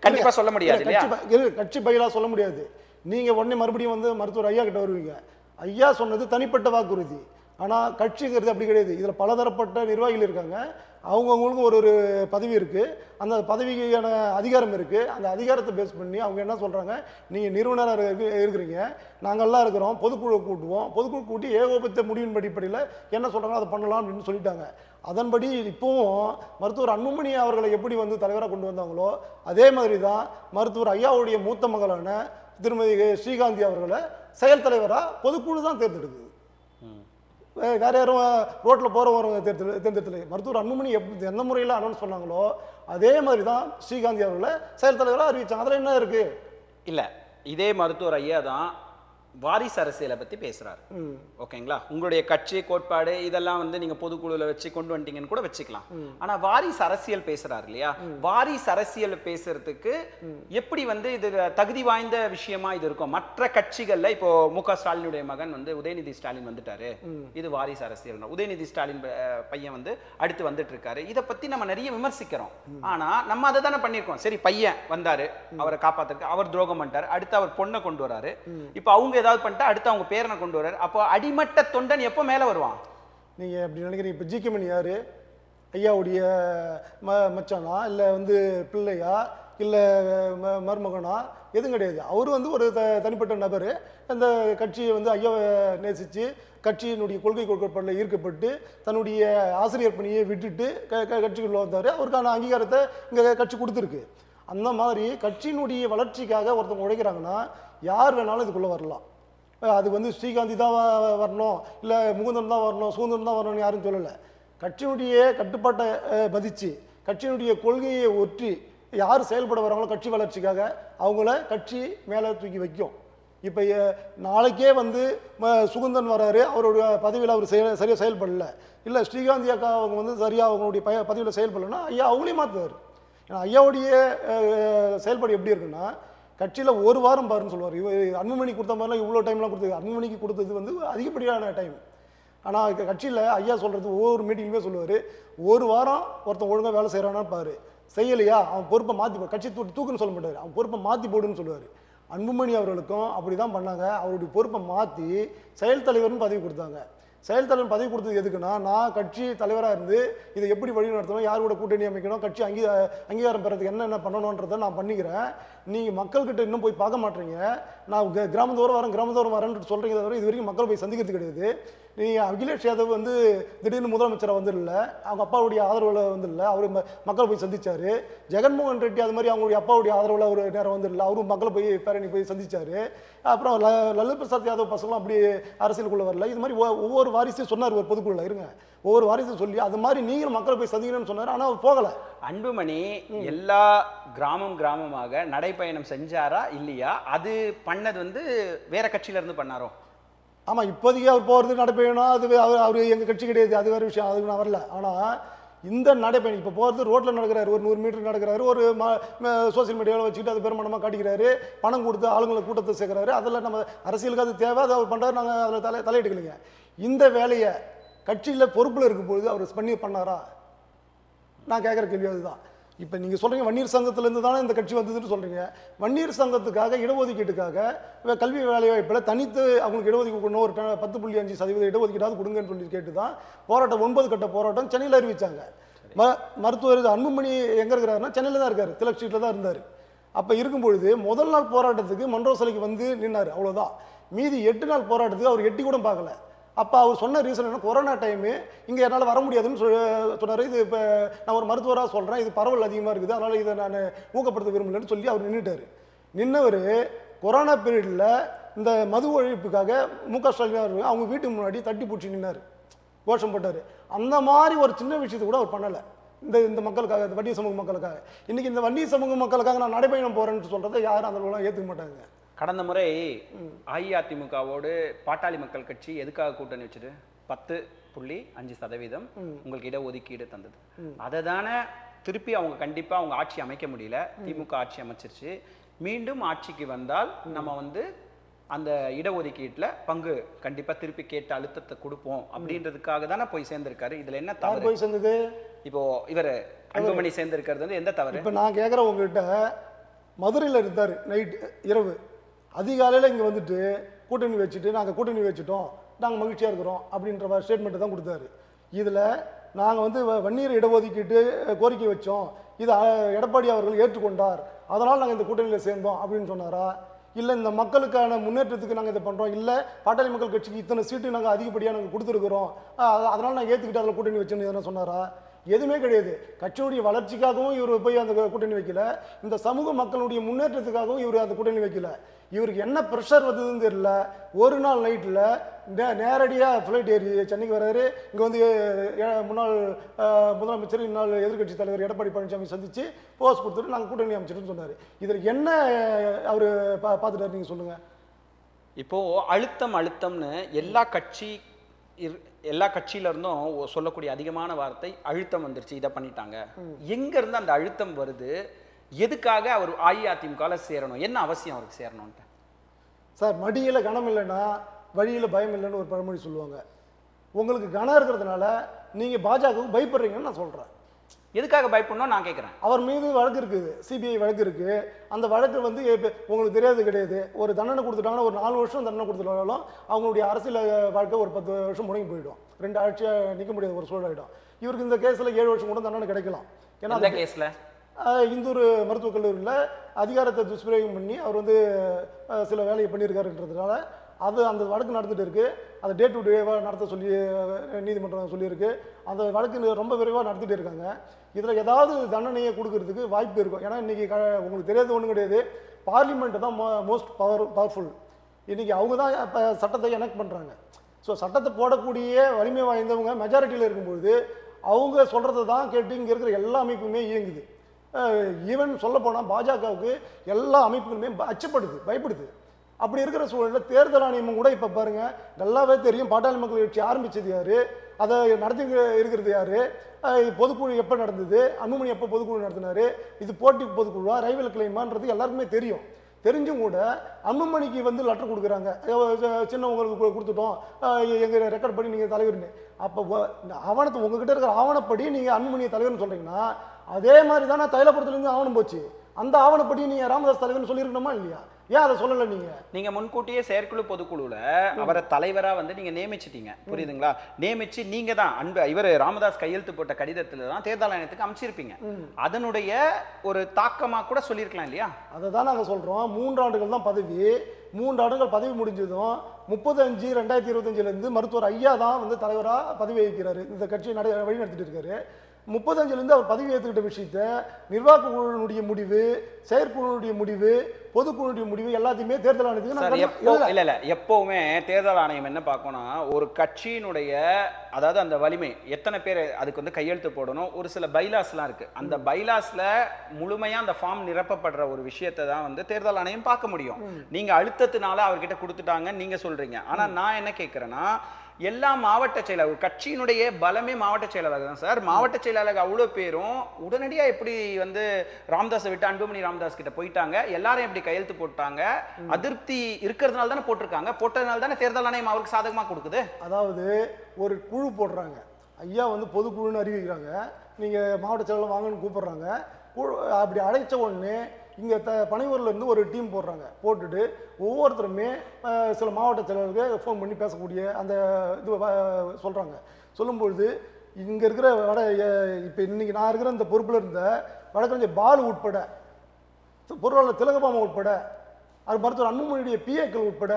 கண்டிப்பா சொல்ல முடியாது. கட்சி பைலா சொல்ல முடியாது. நீங்க உடனே மறுபடியும் வந்து மருத்துவர் ஐயா கிட்ட வருவீங்க. ஐயா சொன்னது தனிப்பட்ட வாக்குறுதி, ஆனால் கட்சிங்கிறது அப்படி கிடையாது. இதில் பலதரப்பட்ட நிர்வாகிகள் இருக்காங்க, அவங்கவுங்களுக்கும் ஒரு பதவி இருக்குது, அந்த பதவிக்கான அதிகாரம் இருக்குது. அந்த அதிகாரத்தை பேஸ் பண்ணி அவங்க என்ன சொல்கிறாங்க, நீங்கள் நிறுவனராக இருக்கிறீங்க, நாங்கள்லாம் இருக்கிறோம், பொதுக்குழு கூட்டுவோம், பொதுக்குழு கூட்டி ஏகோபித்த முடிவின் அடிப்படையில் என்ன சொல்கிறாங்க அதை பண்ணலாம் அப்படின்னு சொல்லிட்டாங்க. அதன்படி இப்போவும் மருத்துவர் அன்புமணி அவர்களை எப்படி வந்து தலைவராக கொண்டு வந்தாங்களோ அதே மாதிரி தான் மருத்துவர் ஐயாவுடைய மூத்த மகளான திருமதி ஸ்ரீகாந்தி அவர்களை செயல் தலைவராக பொதுக்குழு தான் தேர்ந்தெடுக்குது. வேற யாரும் ரோட்டில் போகிறவங்க தேர்ந்தெடுத்துல. மருத்துவர் அன்புமணி எந்த முறையில் அனௌன்ஸ் பண்ணாங்களோ அதே மாதிரி தான் ஸ்ரீகாந்தி அவர்களை செயல் தலைவராக அறிவிச்சாங்க. அதில் என்ன இருக்கு? இல்லை, இதே மருத்துவர் ஐயா தான் வாரிசு அரசியலை பத்தி பேசுறாரு. ஓகேங்களா? உங்களுடைய கட்சி கோட்பாடு இதெல்லாம் வந்து நீங்க பொதுக்குழுல வச்சு கொண்டு வந்துட்டீங்கன்னு கூட வச்சுக்கலாம். ஆனா வாரிசு அரசியல் பேசுறாரு இல்லையா? வாரிசு அரசியல் பேசுறதுக்கு எப்படி வந்து இது தகுதி வாய்ந்த விஷயமா இது இருக்கும்? மற்ற கட்சிகள்ல இப்போ மு.க. ஸ்டாலினுடைய மகன் வந்து உதயநிதி ஸ்டாலின் வந்துட்டாரு, இது வாரிசு அரசியல். உதயநிதி ஸ்டாலின் பையன் வந்து அடுத்து வந்துட்டு இருக்காரு. இதை பத்தி நம்ம நிறைய விமர்சிக்கிறோம். ஆனா நம்ம அதை தானே பண்ணிருக்கோம். சரி, பையன் வந்தாரு, அவரை காப்பாத்துறதுக்கு, அவர் துரோகம் பண்ணிட்டாரு, அடுத்து அவர் பொண்ணை கொண்டு வராரு, இப்ப அவங்க ஏதாவது பண்ணிட்டு அடுத்து அவங்க பேரனை கொண்டு வர்றாரு. அப்போ அடிமட்ட தொண்டன் எப்போ மேல வருவான்? நீங்க அப்படி நினைக்கிறீங்க? இப்ப ஜிகேமணி யாரு? ஐயாவுடைய மச்சானா, இல்ல வந்து பிள்ளையா, இல்ல மருமகனா? எதுவும் கிடையாது. அவரு வந்து ஒரு தனிப்பட்ட நபர். அந்த கட்சியை வந்து ஐயாவை நேசிச்சு கட்சியினுடைய கொள்கை கோட்பாட்டில் ஈர்க்கப்பட்டு தன்னுடைய ஆசிரியர் பணியை விட்டுட்டு கட்சிக்குள்ள வந்தார். அவருக்கான அங்கீகாரத்தை இங்கே கட்சி கொடுத்துருக்கு. அந்த மாதிரி கட்சியினுடைய வளர்ச்சிக்காக ஒருத்தவங்க உழைக்கிறாங்கன்னா யார் வேணாலும் இதுக்குள்ளே வரலாம். அது வந்து ஸ்ரீகாந்தி தான் வரணும், இல்லை முகுந்தன் தான் வரணும், சுதந்திரம் தான் வரணும்னு யாரும் சொல்லலை. கட்சியினுடைய கட்டுப்பாட்டை மதித்து கட்சியினுடைய கொள்கையை ஒற்றி யார் செயல்பட வராங்களோ கட்சி வளர்ச்சிக்காக அவங்கள கட்சி மேலே தூக்கி வைக்கும். இப்போ நாளைக்கே வந்து சுகுந்தன் வராரு, அவருடைய பதவியில் அவர் சரியாக செயல்படல, இல்லை ஸ்ரீகாந்தி அக்கா அவங்க வந்து சரியாக அவங்களுடைய பதவியில் செயல்படலைன்னா ஐயா அவங்களையும் மாற்றுவார். ஏன்னா ஐயாவுடைய செயல்பாடு எப்படி இருக்குன்னா, கட்சியில் ஒரு வாரம் பாருன்னு சொல்லுவார். அன்புமணி கொடுத்த மாதிரிலாம் இவ்வளோ டைம்லாம் கொடுத்தது, அன்புமணிக்கு கொடுத்தது வந்து அதிகப்படியான டைம். ஆனால் கட்சியில் ஐயா சொல்கிறது ஒவ்வொரு மீட்டிங்குமே சொல்லுவார், ஒரு வாரம் ஒருத்தன் ஒழுங்காக வேலை செய்கிறானான்னு பாரு, செய்யலையா அவன் பொறுப்பை மாற்றி போடு, கட்சி தூக்குன்னு சொல்ல மாட்டார், அவன் பொறுப்பை மாற்றி போடுன்னு சொல்லுவார். அன்புமணி அவர்களுக்கும் அப்படி தான் பண்ணாங்க. அவருடைய பொறுப்பை மாற்றி செயல் தலைவர்னு பதவி கொடுத்தாங்க. செயல் தலைவர் பதவி கொடுத்தது எதுக்குன்னா, நான் கட்சி தலைவராக இருந்து இதை எப்படி வழி நடத்தணும், யார் கூட கூட்டணி அமைக்கணும், கட்சி அங்கீகாரம் பெறதுக்கு என்னென்ன பண்ணணுன்றதை நான் பண்ணிக்கிறேன், நீங்கள் மக்கள்கிட்ட இன்னும் போய் பார்க்க மாட்டீங்க, நான் கிராமத்தோறும் வரேன்னு சொல்கிறீங்க தவிர இது வரைக்கும் மக்கள் போய் சந்திக்கிறது கிடையாது. நீங்கள் அகிலேஷ் யாதவ் வந்து திடீர்னு முதலமைச்சராக வந்துடல, அவங்க அப்பாவுடைய ஆதரவில் வந்துடல, அவர் மக்கள் போய் சந்திச்சார். ஜெகன்மோகன் ரெட்டி அது மாதிரி அவங்களுடைய அப்பாவுடைய ஆதரவில் அவர் நேரம் வந்துடல, அவரும் மக்களை போய் பேரணி போய் சந்திச்சார். அப்புறம் லலித் பிரசாத் யாதவ் பசங்களும் அப்படி அரசியலுக்குள்ளே வரல. இது மாதிரி ஒவ்வொரு வாரிசையும் சொன்னார் ஒரு பொதுக்குள்ள இருங்க, ஒவ்வொரு வாரிசையும் சொல்லி அது மாதிரி நீங்களும் மக்களை போய் சந்திக்கணும்னு சொன்னார். ஆனால் அவர் போகலை. அன்புமணி எல்லா கிராமமாக நடைப்பயணம் செஞ்சாரா இல்லையா? அது பண்ணது வந்து வேற கட்சியில இருந்து பண்ணாரோ? ஆமாம், இப்போதைக்கு அவர் போகிறது நடைப்பயணம், அது அவர் எங்கள் கட்சி கிடையாது, அது வேறு விஷயம், அதுக்கு நான் வரல. ஆனால் இந்த நடைப்பயணம் இப்போ போகிறது ரோட்டில் நடக்கிறாரு, ஒரு 100 மீட்டர் நடக்கிறாரு, ஒரு சோசியல் மீடியாவில் வச்சுக்கிட்டு அது பெருமணமாக காட்டிக்கிறாரு, பணம் கொடுத்து ஆளுங்களை கூட்டத்தை சேர்க்குறாரு. அதில் நம்ம அரசியலுக்கு அது தேவை, அதை அவர் பண்ணுறாரு, நாங்கள் அதில் தலையிட்டுக்கலைங்க. இந்த வேலையை கட்சியில் பொறுப்பில் இருக்கும்பொழுது அவர் பண்ணாரா? நான் கேட்குற கேள்வி அதுதான். இப்போ நீங்கள் சொல்கிறீங்க வன்னியர் சங்கத்திலேருந்து தானே இந்த கட்சி வந்ததுன்னு சொல்கிறீங்க. வன்னியர் சங்கத்துக்காக இடஒதுக்கீட்டுக்காக கல்வி வேலைவாய்ப்பில் தனித்து அவங்களுக்கு இடஒதுக்கீடு கொடுக்கணும், ஒரு 10.5% இடஒதுக்கீடாவது கொடுங்கன்னு சொல்லி கேட்டு தான் போராட்டம் 9 கட்ட போராட்டம் சென்னையில் அறிவித்தாங்க. மருத்துவர் அன்புமணி எங்கே இருக்கிறாருன்னா சென்னையில் தான் இருக்கார், திலக் ஸ்ட்ரீட்டில் தான் இருந்தார். அப்போ இருக்கும்பொழுது முதல் நாள் போராட்டத்துக்கு மன்றோ சிலைக்கு வந்து நின்னார், அவ்வளோதான். மீதி 8 நாள் போராட்டத்துக்கு அவர் எட்டி கூட பார்க்கல. அப்போ அவர் சொன்ன ரீசன் என்ன, கொரோனா டைமு இங்கே என்னால் வர முடியாதுன்னு சொன்னார். இது இப்போ நான் ஒரு மருத்துவராக சொல்கிறேன், இது பரவல் அதிகமாக இருக்குது, அதனால் இதை நான் ஊக்கப்படுத்த விரும்பலன்னு சொல்லி அவர் நின்றுட்டார். நின்னவர் கொரோனா பீரியடில் இந்த மது ஒழிப்புக்காக முக ஸ்டாலின் அவங்க வீட்டுக்கு முன்னாடி தட்டி பூச்சி நின்னார், கோஷம் போட்டார். அந்த மாதிரி ஒரு சின்ன விஷயத்தை கூட அவர் பண்ணலை இந்த மக்களுக்காக, இந்த வன்னிய சமூக மக்களுக்காக. இன்றைக்கி இந்த வன்னிய சமூக மக்களுக்காக நான் நடைபயணம் போகிறேன்னு சொல்கிறத யாரும் அந்த ஏற்றுக்க மாட்டாங்க. கடந்த முறை அஇஅதிமுகவோடு பாட்டாளி மக்கள் கட்சி எதுக்காக கூட்டணி வச்சுது? 10.5% உங்களுக்கு இடஒதுக்கீடு தந்தது. அதை தானே திருப்பி அவங்க கண்டிப்பா அவங்க ஆட்சி அமைக்க முடியல, திமுக ஆட்சி அமைச்சிருச்சு. மீண்டும் ஆட்சிக்கு வந்தால் நம்ம வந்து அந்த இடஒதுக்கீட்டுல பங்கு கண்டிப்பா திருப்பி கேட்டு அழுத்தத்தை கொடுப்போம் அப்படின்றதுக்காக தானே போய் சேர்ந்திருக்காரு. இதுல என்ன தவறு போய் சேர்ந்தது? இப்போ இவர் அன்புமணி சேர்ந்திருக்கிறது வந்து எந்த தவறு? இப்போ நான் கேட்குறேன், உங்ககிட்ட மதுரையில் இருந்தார், நைட் இரவு அதிகாலையில் இங்கே வந்துட்டு கூட்டணி வச்சுட்டு நாங்கள் கூட்டணி வச்சுட்டோம், நாங்கள் மகிழ்ச்சியாக இருக்கிறோம் அப்படின்ற ஸ்டேட்மெண்ட்டை தான் கொடுத்தாரு. இதில் நாங்கள் வந்து வன்னியர் இடஒதுக்கீட்டு கோரிக்கை வச்சோம், இது எடப்பாடி அவர்கள் ஏற்றுக்கொண்டார், அதனால் நாங்கள் இந்த கூட்டணியில் சேர்ந்தோம் அப்படின்னு சொன்னாரா? இல்லை இந்த மக்களுக்கான முன்னேற்றத்துக்கு நாங்கள் இதை பண்ணுறோம், இல்லை பாட்டாளி மக்கள் கட்சிக்கு இத்தனை சீட்டு நாங்கள் அதிகப்படியாக நாங்கள் கொடுத்துருக்குறோம், அதனால் நான் ஏற்றுக்கிட்டு அதில் கூட்டணி வச்சேன்னு எதனா சொன்னாரா? எதுவுமே கிடையாது. கட்சியுடைய வளர்ச்சிக்காகவும் இவர் போய் அந்த கூட்டணி வைக்கல, இந்த சமூக மக்களுடைய முன்னேற்றத்துக்காகவும் இவர் அந்த கூட்டணி வைக்கல. இவருக்கு என்ன ப்ரெஷர் வந்ததுன்னு தெரியல. ஒரு நாள் நைட்டில் நேரடியாக ஃப்ளைட் ஏறி சென்னைக்கு வர்றாரு. இங்கே வந்து முன்னாள் முதலமைச்சர் இந்நாள் எதிர்கட்சி தலைவர் எடப்பாடி பழனிசாமி சந்தித்து போஸ்ட் கொடுத்துட்டு நாங்கள் கூட்டணி அமைச்சிட்டுன்னு சொன்னார். இதில் என்ன அவர் பார்த்துட்டாரு நீங்கள் சொல்லுங்கள். இப்போது அழுத்தம்னு எல்லா கட்சியில இருந்தும் சொல்லக்கூடிய அதிகமான வார்த்தை அழுத்தம் வந்துருச்சு, இதை பண்ணிட்டாங்க. எங்க இருந்து அந்த அழுத்தம் வருது? எதுக்காக அவர் அஇஅதிமுக சேரணும்? என்ன அவசியம் அவருக்கு சேரணும்ட்டு? சார், மடியில் கனம் இல்லைன்னா வழியில் பயம் இல்லைன்னு ஒரு பழமொழி சொல்லுவாங்க. உங்களுக்கு கனம் இருக்கிறதுனால நீங்கள் பாஜகவுக்கு பயப்படுறீங்கன்னு நான் சொல்கிறேன். எதுக்காக பயப்படணும் நான் கேட்குறேன். அவர் மீது வழக்கு இருக்குது, சிபிஐ வழக்கு இருக்குது. அந்த வழக்கு வந்து உங்களுக்கு தெரியாது கிடையாது. ஒரு தண்டனை கொடுத்துட்டாங்கன்னா ஒரு 4 வருஷம் தண்டனை கொடுத்துட்டாலும் அவங்களுடைய அரசியல் வாழ்க்கை ஒரு 10 வருஷம் முடங்கி போயிடும். 2 ஆட்சியாக நிற்க முடியாது ஒரு சூழலாயிடும். இவருக்கு இந்த கேஸில் 7 வருஷம் கூட தண்டனை கிடைக்கலாம். ஏன்னா அந்த கேஸில் இந்தூர் மருத்துவக் கல்லூரியில் அதிகாரத்தை துஷ்பிரயோகம் பண்ணி அவர் வந்து சில வேலையை பண்ணியிருக்காருன்றதுனால அந்த வழக்கு நடந்துகிட்டு இருக்குது. அதை டே டு டேவாக நடத்த சொல்லி நீதிமன்றம் சொல்லியிருக்கு. அந்த வழக்கு ரொம்ப விரைவாக நடத்திட்டு இருக்காங்க. இதில் ஏதாவது தண்டனையை கொடுக்கறதுக்கு வாய்ப்பு இருக்கும். ஏன்னா இன்றைக்கி உங்களுக்கு தெரியாத ஒன்றும் கிடையாது, பார்லிமெண்ட்டு தான் மோஸ்ட் பவர்ஃபுல். இன்றைக்கி அவங்க தான் இப்போ சட்டத்தை எனக்ட் பண்ணுறாங்க. ஸோ சட்டத்தை போடக்கூடிய வலிமை வாய்ந்தவங்க மெஜாரிட்டியில் இருக்கும்பொழுது அவங்க சொல்கிறத தான் கேட்டு இங்கே இருக்கிற எல்லா அமைப்புமே இயங்குது. ஈவன் சொல்ல போனால் பாஜகவுக்கு எல்லா அமைப்புகளுமே அச்சப்படுது, பயப்படுது. அப்படி இருக்கிற சூழலில் தேர்தல் ஆணையமும் கூட இப்போ பாருங்க நல்லாவே தெரியும். பாட்டாளி மக்கள் கட்சி ஆரம்பிச்சது யாரு, அதை நடத்தி இருக்கிறது யாரு, பொதுக்குழு எப்போ நடந்தது, அன்புமணி எப்போ பொதுக்குழு நடத்தினாரு, இது போட்டி பொதுக்குழுவா ரைவல் கிளைமான்றது எல்லாருக்குமே தெரியும். தெரிஞ்சும் கூட அன்புமணிக்கு வந்து லெட்டர் கொடுக்குறாங்க, சின்னவங்களுக்கு கொடுத்துட்டோம், எங்கள் ரெக்கார்ட் படி நீங்கள் தலைவர்னு. அப்போ ஆவணத்தை உங்ககிட்ட இருக்கிற ஆவணப்படி நீங்கள் அன்புமணியை தலைவர்னு சொல்கிறீங்கன்னா, அதே மாதிரி தானே தைலப்புறத்துலேருந்து ஆவணம் போச்சு. அந்த ஆவணப்படி நீங்கள் ராமதாஸ் தலைவர்னு சொல்லியிருக்கணுமா இல்லையா? ஏன் அதை சொல்லலை? நீங்கள் முன்கூட்டியே செயற்குழு பொதுக்குழுல அவரை தலைவரா வந்து நீங்க நியமிச்சிட்டீங்க, புரியுதுங்களா? நியமிச்சு நீங்க தான் இவர் ராமதாஸ் கையெழுத்து போட்ட கடிதத்துல தான் தேர்தல் ஆணையத்துக்கு அமைச்சிருப்பீங்க. அதனுடைய ஒரு தாக்கமா கூட சொல்லியிருக்கலாம் இல்லையா? அதை தான் நாங்கள் சொல்றோம். 3 ஆண்டுகள் தான் பதவி. 3 ஆண்டுகள் பதவி முடிஞ்சதும் 30/5/2025 மருத்துவர் ஐயா தான் வந்து தலைவராக பதவி வகிக்கிறாரு. இந்த கட்சியை வழி நடத்திட்டு இருக்காரு. 35 அவர் பதவி ஏற்றுக்கிட்ட விஷயத்த நிர்வாக குழுவினுடைய முடிவு, செயற்குழுனுடைய முடிவு, பொதுக்குழுடைய முடிவு எல்லாத்தையுமே தேர்தல் ஆணையத்துக்கு எப்பவுமே தேர்தல் ஆணையம் என்ன பார்க்கணும், ஒரு கட்சியினுடைய அதாவது அந்த வலிமை எத்தனை பேர் அதுக்கு வந்து கையெழுத்து போடணும், ஒரு சில பைலாஸ்லாம் இருக்கு. அந்த பைலாஸ்ல முழுமையா அந்த ஃபார்ம் நிரப்பப்படுற ஒரு விஷயத்தை தான் வந்து தேர்தல் ஆணையம் பார்க்க முடியும். நீங்க அழுத்தத்தினால அவர்கிட்ட கொடுத்துட்டாங்க நீங்க சொல்றீங்க. ஆனா நான் என்ன கேட்கிறேன்னா, எல்லா மாவட்ட செயலாளர், கட்சியினுடைய பலமே மாவட்ட செயலாளர் தான் சார். மாவட்ட செயலாளர் அவ்வளோ பேரும் உடனடியா எப்படி வந்து ராமதாஸை விட்டு அன்புமணி ராமதாஸ் கிட்ட போயிட்டாங்க, எல்லாரும் எப்படி கையெழுத்து போட்டாங்க? அதிருப்தி இருக்கிறதுனால தானே போட்டிருக்காங்க, போட்டதுனால தானே தேர்தல் ஆணையம் அவருக்கு சாதகமா கொடுக்குது. அதாவது ஒரு குழு போடுறாங்க, ஐயா வந்து பொதுக்குழுன்னு அறிவிக்கிறாங்க, நீங்க மாவட்ட செயலாளர் வாங்கன்னு கூப்பிடுறாங்க. அப்படி அழைச்ச உடனே இங்கே பனையூரில் இருந்து ஒரு டீம் போடுறாங்க. போட்டுட்டு ஒவ்வொருத்தருமே சில மாவட்ட செயலருக்கு ஃபோன் பண்ணி பேசக்கூடிய அந்த இது சொல்கிறாங்க. சொல்லும்பொழுது இங்கே இருக்கிற இப்போ இன்றைக்கி நான் இருக்கிற இந்த பொறுப்பில் இருந்த வழக்கறிஞர் பாலு உட்பட, பொருளாளர் திலகபாமா உட்பட, அது மருத்துவர் அன்புமணியுடைய பிஏக்கள் உட்பட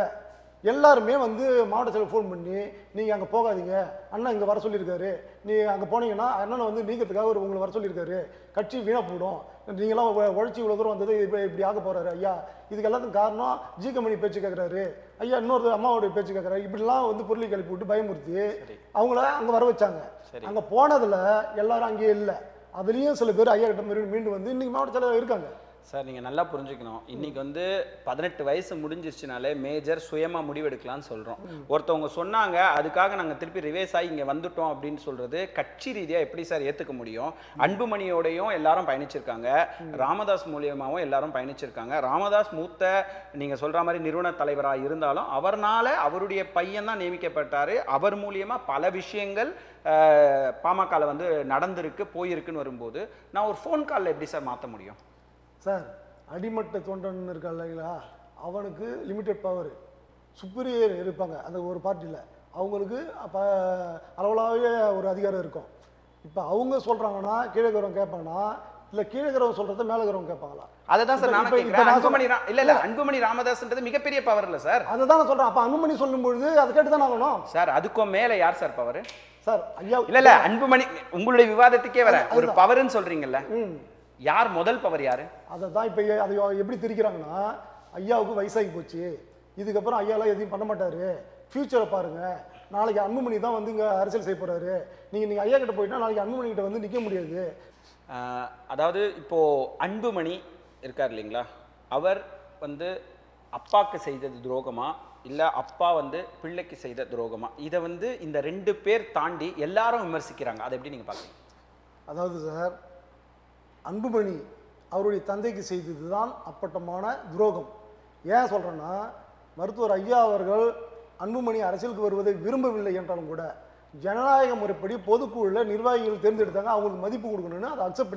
எல்லாருமே வந்து மாவட்ட செயலர் ஃபோன் பண்ணி, நீங்கள் அங்கே போகாதீங்க, அண்ணா இங்கே வர சொல்லியிருக்காரு, நீங்கள் அங்கே போனீங்கன்னா அண்ணனை வந்து நீக்கிறதுக்காக உங்களை வர சொல்லியிருக்காரு, கட்சி வீணாக போயிடும், நீங்களாம் உழைச்சி இவ்வளோ தூரம் வந்தது இப்படி ஆக போகிறாரு ஐயா, இதுக்கு எல்லாத்துக்கும் காரணம் ஜி கம்பெனி பேச்சு கேட்குறாரு ஐயா, இன்னொரு அம்மாவோடைய பேச்சு கேட்குறாரு, இப்படிலாம் வந்து பொருளை கிளப்பி விட்டு பயமுறுத்தி அவங்கள அங்கே வர வச்சாங்க. அங்கே போனதில் எல்லாரும் அங்கேயே இல்லை. அதுலேயும் சில பேர் ஐயா கிட்ட மீண்டும் வந்து இன்றைக்கி மாவட்ட செயலர் இருக்காங்க. சார் நீங்கள் நல்லா புரிஞ்சுக்கணும், இன்னைக்கு வந்து 18 வயசு முடிஞ்சிருச்சுனாலே மேஜர் சுயமாக முடிவெடுக்கலாம்னு சொல்கிறோம். ஒருத்தவங்க சொன்னாங்க, அதுக்காக நாங்கள் திருப்பி ரிவேஸ் ஆகி இங்கே வந்துட்டோம் அப்படின்னு சொல்கிறது கட்சி ரீதியாக எப்படி சார் ஏற்றுக்க முடியும்? அன்புமணியோடையும் எல்லாரும் பயணிச்சிருக்காங்க, ராமதாஸ் மூலியமாகவும் எல்லாரும் பயணிச்சிருக்காங்க. ராமதாஸ் மூத்த நீங்கள் சொல்கிற மாதிரி நிறுவன தலைவராக இருந்தாலும் அவர்னால அவருடைய பையன் தான் நியமிக்கப்பட்டார். அவர் மூலியமாக பல விஷயங்கள் பாமகவில் வந்து நடந்திருக்கு, போயிருக்குன்னு வரும்போது நான் ஒரு ஃபோன் காலில் எப்படி சார் மாற்ற முடியும்? சார், அடிமட்ட தொண்டன் இருக்கா இல்லைங்களா, அவனுக்கு லிமிட்டட் பவர், சுப்பீரியர் இருப்பாங்க அந்த ஒரு பார்ட்டியில், அவங்களுக்கு அப்போ அளவலாகவே ஒரு அதிகாரம் இருக்கும். இப்போ அவங்க சொல்கிறாங்கன்னா கீழக்கிறவங்க கேட்பாங்கன்னா, இல்லை கீழக்கிறவங்க சொல்கிறத மேலக்கிறவங்க கேட்பாங்களா? அதை தான் சார் நான் கேட்குறேன். அன்புமணி ராமதாஸ்ன்றது மிகப்பெரிய பவர் இல்லை சார். அதை தான் நான் சொல்கிறேன். அப்போ அன்புமணி சொல்லும்பொழுது அதை கேட்டு தான் ஆகணும் சார். அதுக்கும் மேலே யார் சார் பவர்? சார் ஐயா இல்லை அன்புமணி, உங்களுடைய விவாதத்துக்கே வர ஒரு பவர்ன்னு சொல்கிறீங்கல்ல, யார் முதல் பவர் யாரு? அதை தான் இப்போ அதை எப்படி திரிக்கிறாங்கன்னா, ஐயாவுக்கு வயசாகி போச்சு, இதுக்கப்புறம் ஐயாலாம் எதையும் பண்ண மாட்டாரு, ஃபியூச்சரை பாருங்க, நாளைக்கு அன்புமணி தான் வந்து இங்கே அரசியல் செய்ய போறாரு, நீங்கள் ஐயா கிட்ட போயிட்டா நாளைக்கு அன்புமணி கிட்ட வந்து நிற்க முடியாது. அதாவது இப்போ அன்புமணி இருக்கார் இல்லைங்களா, அவர் வந்து அப்பாவுக்கு செய்தது துரோகமா இல்லை அப்பா வந்து பிள்ளைக்கு செய்த துரோகமா? இதை வந்து இந்த 2 பேர் தாண்டி எல்லாரும் விமர்சிக்கிறாங்க. அதை எப்படி நீங்கள் பார்க்குறீங்க? அதாவது சார், அன்புமணி அவருடைய தந்தைக்கு செய்தது தான் அப்பட்டமான துரோகம். ஏன் சொல்கிறேன்னா, மருத்துவர் ஐயா அவர்கள் அன்புமணி அரசியலுக்கு வருவதை விரும்பவில்லை என்றாலும் கூட ஜனநாயக முறைப்படி பொதுக்குழுவில் நிர்வாகிகள் தேர்ந்தெடுத்தாங்க, அவங்களுக்கு மதிப்பு கொடுக்கணும்னு அதை அக்செப்ட்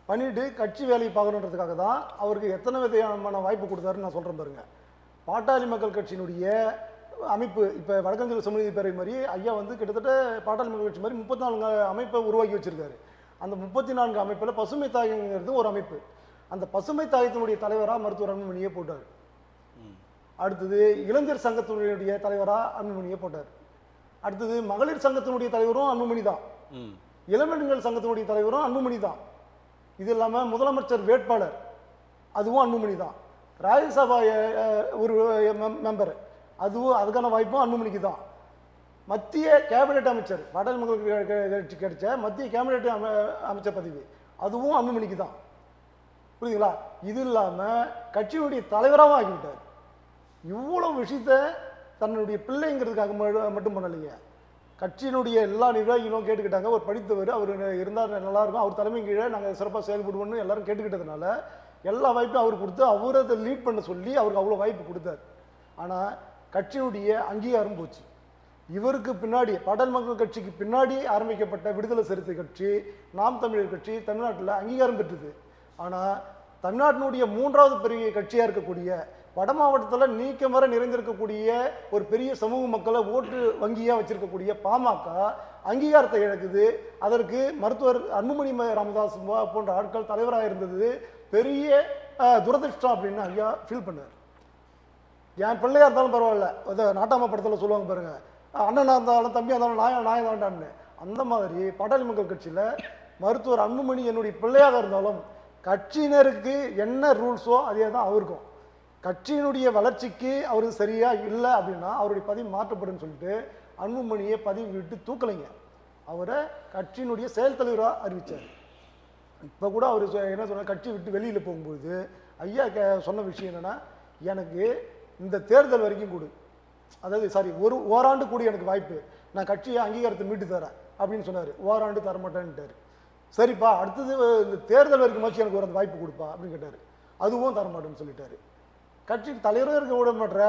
பண்ணிட்டு கட்சி வேலையை பார்க்கணுன்றதுக்காக தான் அவருக்கு எத்தனை விதமான வாய்ப்பு கொடுத்தாருன்னு நான் சொல்கிறேன் பாருங்க. பாட்டாளி மக்கள் கட்சியினுடைய அமைப்பு இப்போ வடக்கஞ்சல் சமூக பேரவை மாதிரி ஐயா வந்து கிட்டத்தட்ட பாட்டாளி மக்கள் கட்சி மாதிரி 34 அமைப்பை உருவாக்கி வச்சிருக்காரு. அந்த 34 அமைப்பில் பசுமை தாயங்கிறது ஒரு அமைப்பு. அந்த பசுமை தாயத்தினுடைய தலைவராக மருத்துவர் அன்புமணியை போட்டார். அடுத்தது இளைஞர் சங்கத்தினுடைய தலைவராக அன்புமணியை போட்டார். அடுத்தது மகளிர் சங்கத்தினுடைய தலைவரும் அன்புமணி தான், இளம்பெண்கள் சங்கத்தினுடைய தலைவரும் அன்புமணி தான். இது இல்லாமல் முதலமைச்சர் வேட்பாளர் அதுவும் அன்புமணி தான். ராஜ்யசபா ஒரு மெம்பர் அதுவும் அதுக்கான வாய்ப்பும் அன்புமணிக்கு தான். மத்திய கேபினெட் அமைச்சர் பாட்டாளி மக்களுக்கு கிடைச்ச மத்திய கேபினெட் அமைச்சர் பதவி அதுவும் அன்புமணிக்கு தான். புரியுதுங்களா? இது இல்லாமல் கட்சியினுடைய தலைவராகவும் ஆகிவிட்டார். இவ்வளவு விஷயத்த தன்னுடைய பிள்ளைங்கிறதுக்காக மட்டும் பண்ணலைங்க. கட்சியினுடைய எல்லா நிர்வாகிகளும் கேட்டுக்கிட்டாங்க. ஒரு படித்தவர், அவர் இருந்தால் நல்லா இருக்கும், அவர் தலைமை கீழே நாங்கள் சிறப்பாக செயல்படுவோம்னு எல்லாரும் கேட்டுக்கிட்டதுனால எல்லா வாய்ப்பும் அவர் கொடுத்து அவரை அதை லீட் பண்ண சொல்லி அவருக்கு அவ்வளோ வாய்ப்பு கொடுத்தார். ஆனால் கட்சியினுடைய அங்கீகாரம் போச்சு. இவருக்கு பின்னாடி பாட்டாளி மக்கள் கட்சிக்கு பின்னாடி ஆரம்பிக்கப்பட்ட விடுதலை சிறுத்தை கட்சி, நாம் தமிழர் கட்சி தமிழ்நாட்டில் அங்கீகாரம் பெற்றது. ஆனால் தமிழ்நாட்டினுடைய 3வது பெரிய கட்சியாக இருக்கக்கூடிய வட மாவட்டத்தில் நீக்கம் வர நிறைந்திருக்கக்கூடிய ஒரு பெரிய சமூக மக்களை ஓட்டு வங்கியாக வச்சிருக்கக்கூடிய பாமக அங்கீகாரத்தை இழக்குது. அதற்கு மருத்துவர் அன்புமணி ராமதாஸ் போன்ற ஆட்கள் தலைவராக இருந்தது பெரிய துரதிருஷ்டம் அப்படின்னு ஐயா ஃபீல் பண்ணார். என் பிள்ளையா இருந்தாலும் பரவாயில்ல, அதை நாட்டாம படத்தில் சொல்லுவாங்க பாருங்க, அண்ணனாக இருந்தாலும் தம்பியாக இருந்தாலும் நாயம் தாண்டான்னு. அந்த மாதிரி பாட்டாளி மக்கள் கட்சியில் மருத்துவர் அன்புமணி என்னுடைய பிள்ளையாக இருந்தாலும் கட்சியினருக்கு என்ன ரூல்ஸோ அதே தான் அவருக்கும். கட்சியினுடைய வளர்ச்சிக்கு அவரு சரியா இல்லை அப்படின்னா அவருடைய பதவி மாற்றப்படும் சொல்லிட்டு அன்புமணியை பதவி விட்டு தூக்கலைங்க. அவரை கட்சியினுடைய செயல் தலைவராக அறிவிச்சார். இப்போ கூட அவர் என்ன சொன்ன, கட்சி விட்டு வெளியில் போகும்போது ஐயா சொன்ன விஷயம் என்னன்னா, எனக்கு இந்த தேர்தல் வரைக்கும் கொடு, அதாவது ஓராண்டு கூடி எனக்கு வாய்ப்பு, நான் கட்சியை அங்கீகாரத்தை மீட்டு தரேன் அப்படின்னு சொன்னார். ஓராண்டு தரமாட்டேன்ட்டார். சரிப்பா, அடுத்தது இந்த தேர்தல் வரைக்கும் வச்சு எனக்கு ஒரு வாய்ப்பு கொடுப்பா அப்படின்னு கேட்டார். அதுவும் தரமாட்டேன்னு சொல்லிட்டாரு. கட்சிக்கு தலைவராக இருக்க விட மாட்டேற,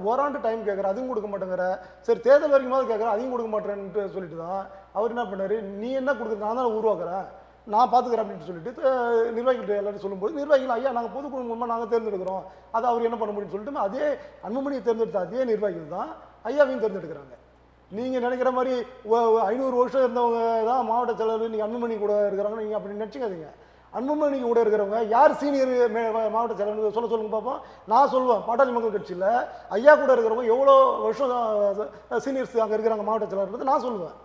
ஓராண்டு டைம் கேட்குற, அதுவும் கொடுக்க மாட்டேங்கிற, சரி தேர்தல் வரைக்கும் கேட்குற, அதையும் கொடுக்க மாட்டேன்ட்டு சொல்லிட்டு தான் அவர் என்ன பண்ணார், நீ என்ன கொடுக்குறது, நான் தான் உருவாக்குறேன், நான் பார்த்துக்கிறேன் அப்படின்னு சொல்லிட்டு நிர்வாகிகிட்ட எல்லாரும் சொல்லும்போது நிர்வாகிகள் ஐயா நாங்கள் பொதுக்குழு மூலமாக நாங்கள் தேர்ந்தெடுக்கிறோம், அதை அவர் என்ன பண்ண முடியும்னு சொல்லிட்டு அதே அன்புமணியை தேர்ந்தெடுத்த அதே நிர்வாகிகள் தான் ஐயாவையும் தேர்ந்தெடுக்கிறாங்க. நீங்கள் நினைக்கிற மாதிரி 500 வருஷம் இருந்தவங்க தான் மாவட்ட செயலர் நீங்கள் அன்புமணி கூட இருக்கிறாங்க நீங்கள் அப்படி நினச்சிக்காதீங்க. அன்புமணி கூட இருக்கிறவங்க யார் சீனியர் மாவட்ட செயலர் சொல்லுங்க பார்ப்போம். நான் சொல்லுவேன், பாட்டாளி மக்கள் கட்சியில் ஐயா கூட இருக்கிறவங்க எவ்வளோ வருஷம் சீனியர்ஸ் அங்கே இருக்கிறாங்க மாவட்ட செயலர் நான் சொல்லுவேன்.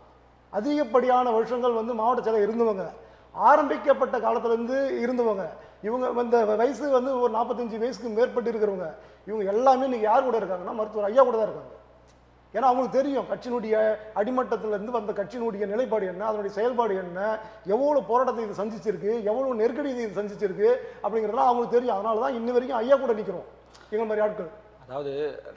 அதிகப்படியான வருஷங்கள் மாவட்ட செயலர் இருந்தவங்க, ஆரம்பிக்கப்பட்ட காலத்திலேருந்து இருந்தவங்க, இவங்க இந்த வயசு ஒரு 45 வயசுக்கு மேற்பட்டு இருக்கிறவங்க, இவங்க எல்லாமே இன்னைக்கு யார் கூட இருக்காங்கன்னா மருத்துவர் ஐயா கூட தான் இருக்காங்க. ஏன்னா அவங்களுக்கு தெரியும் கட்சியினுடைய அடிமட்டத்திலேருந்து வந்த கட்சியினுடைய நிலைப்பாடு என்ன, அதனுடைய செயல்பாடு என்ன, எவ்வளோ போராட்டத்தை இது சந்திச்சிருக்கு, எவ்வளோ நெருக்கடி இது சந்திச்சிருக்கு அப்படிங்கிறதுலாம் அவங்களுக்கு தெரியும். அதனால தான் இன்ன வரைக்கும் ஐயா கூட நிற்கிறோம் எங்கள் மாதிரி ஆட்கள். அதாவது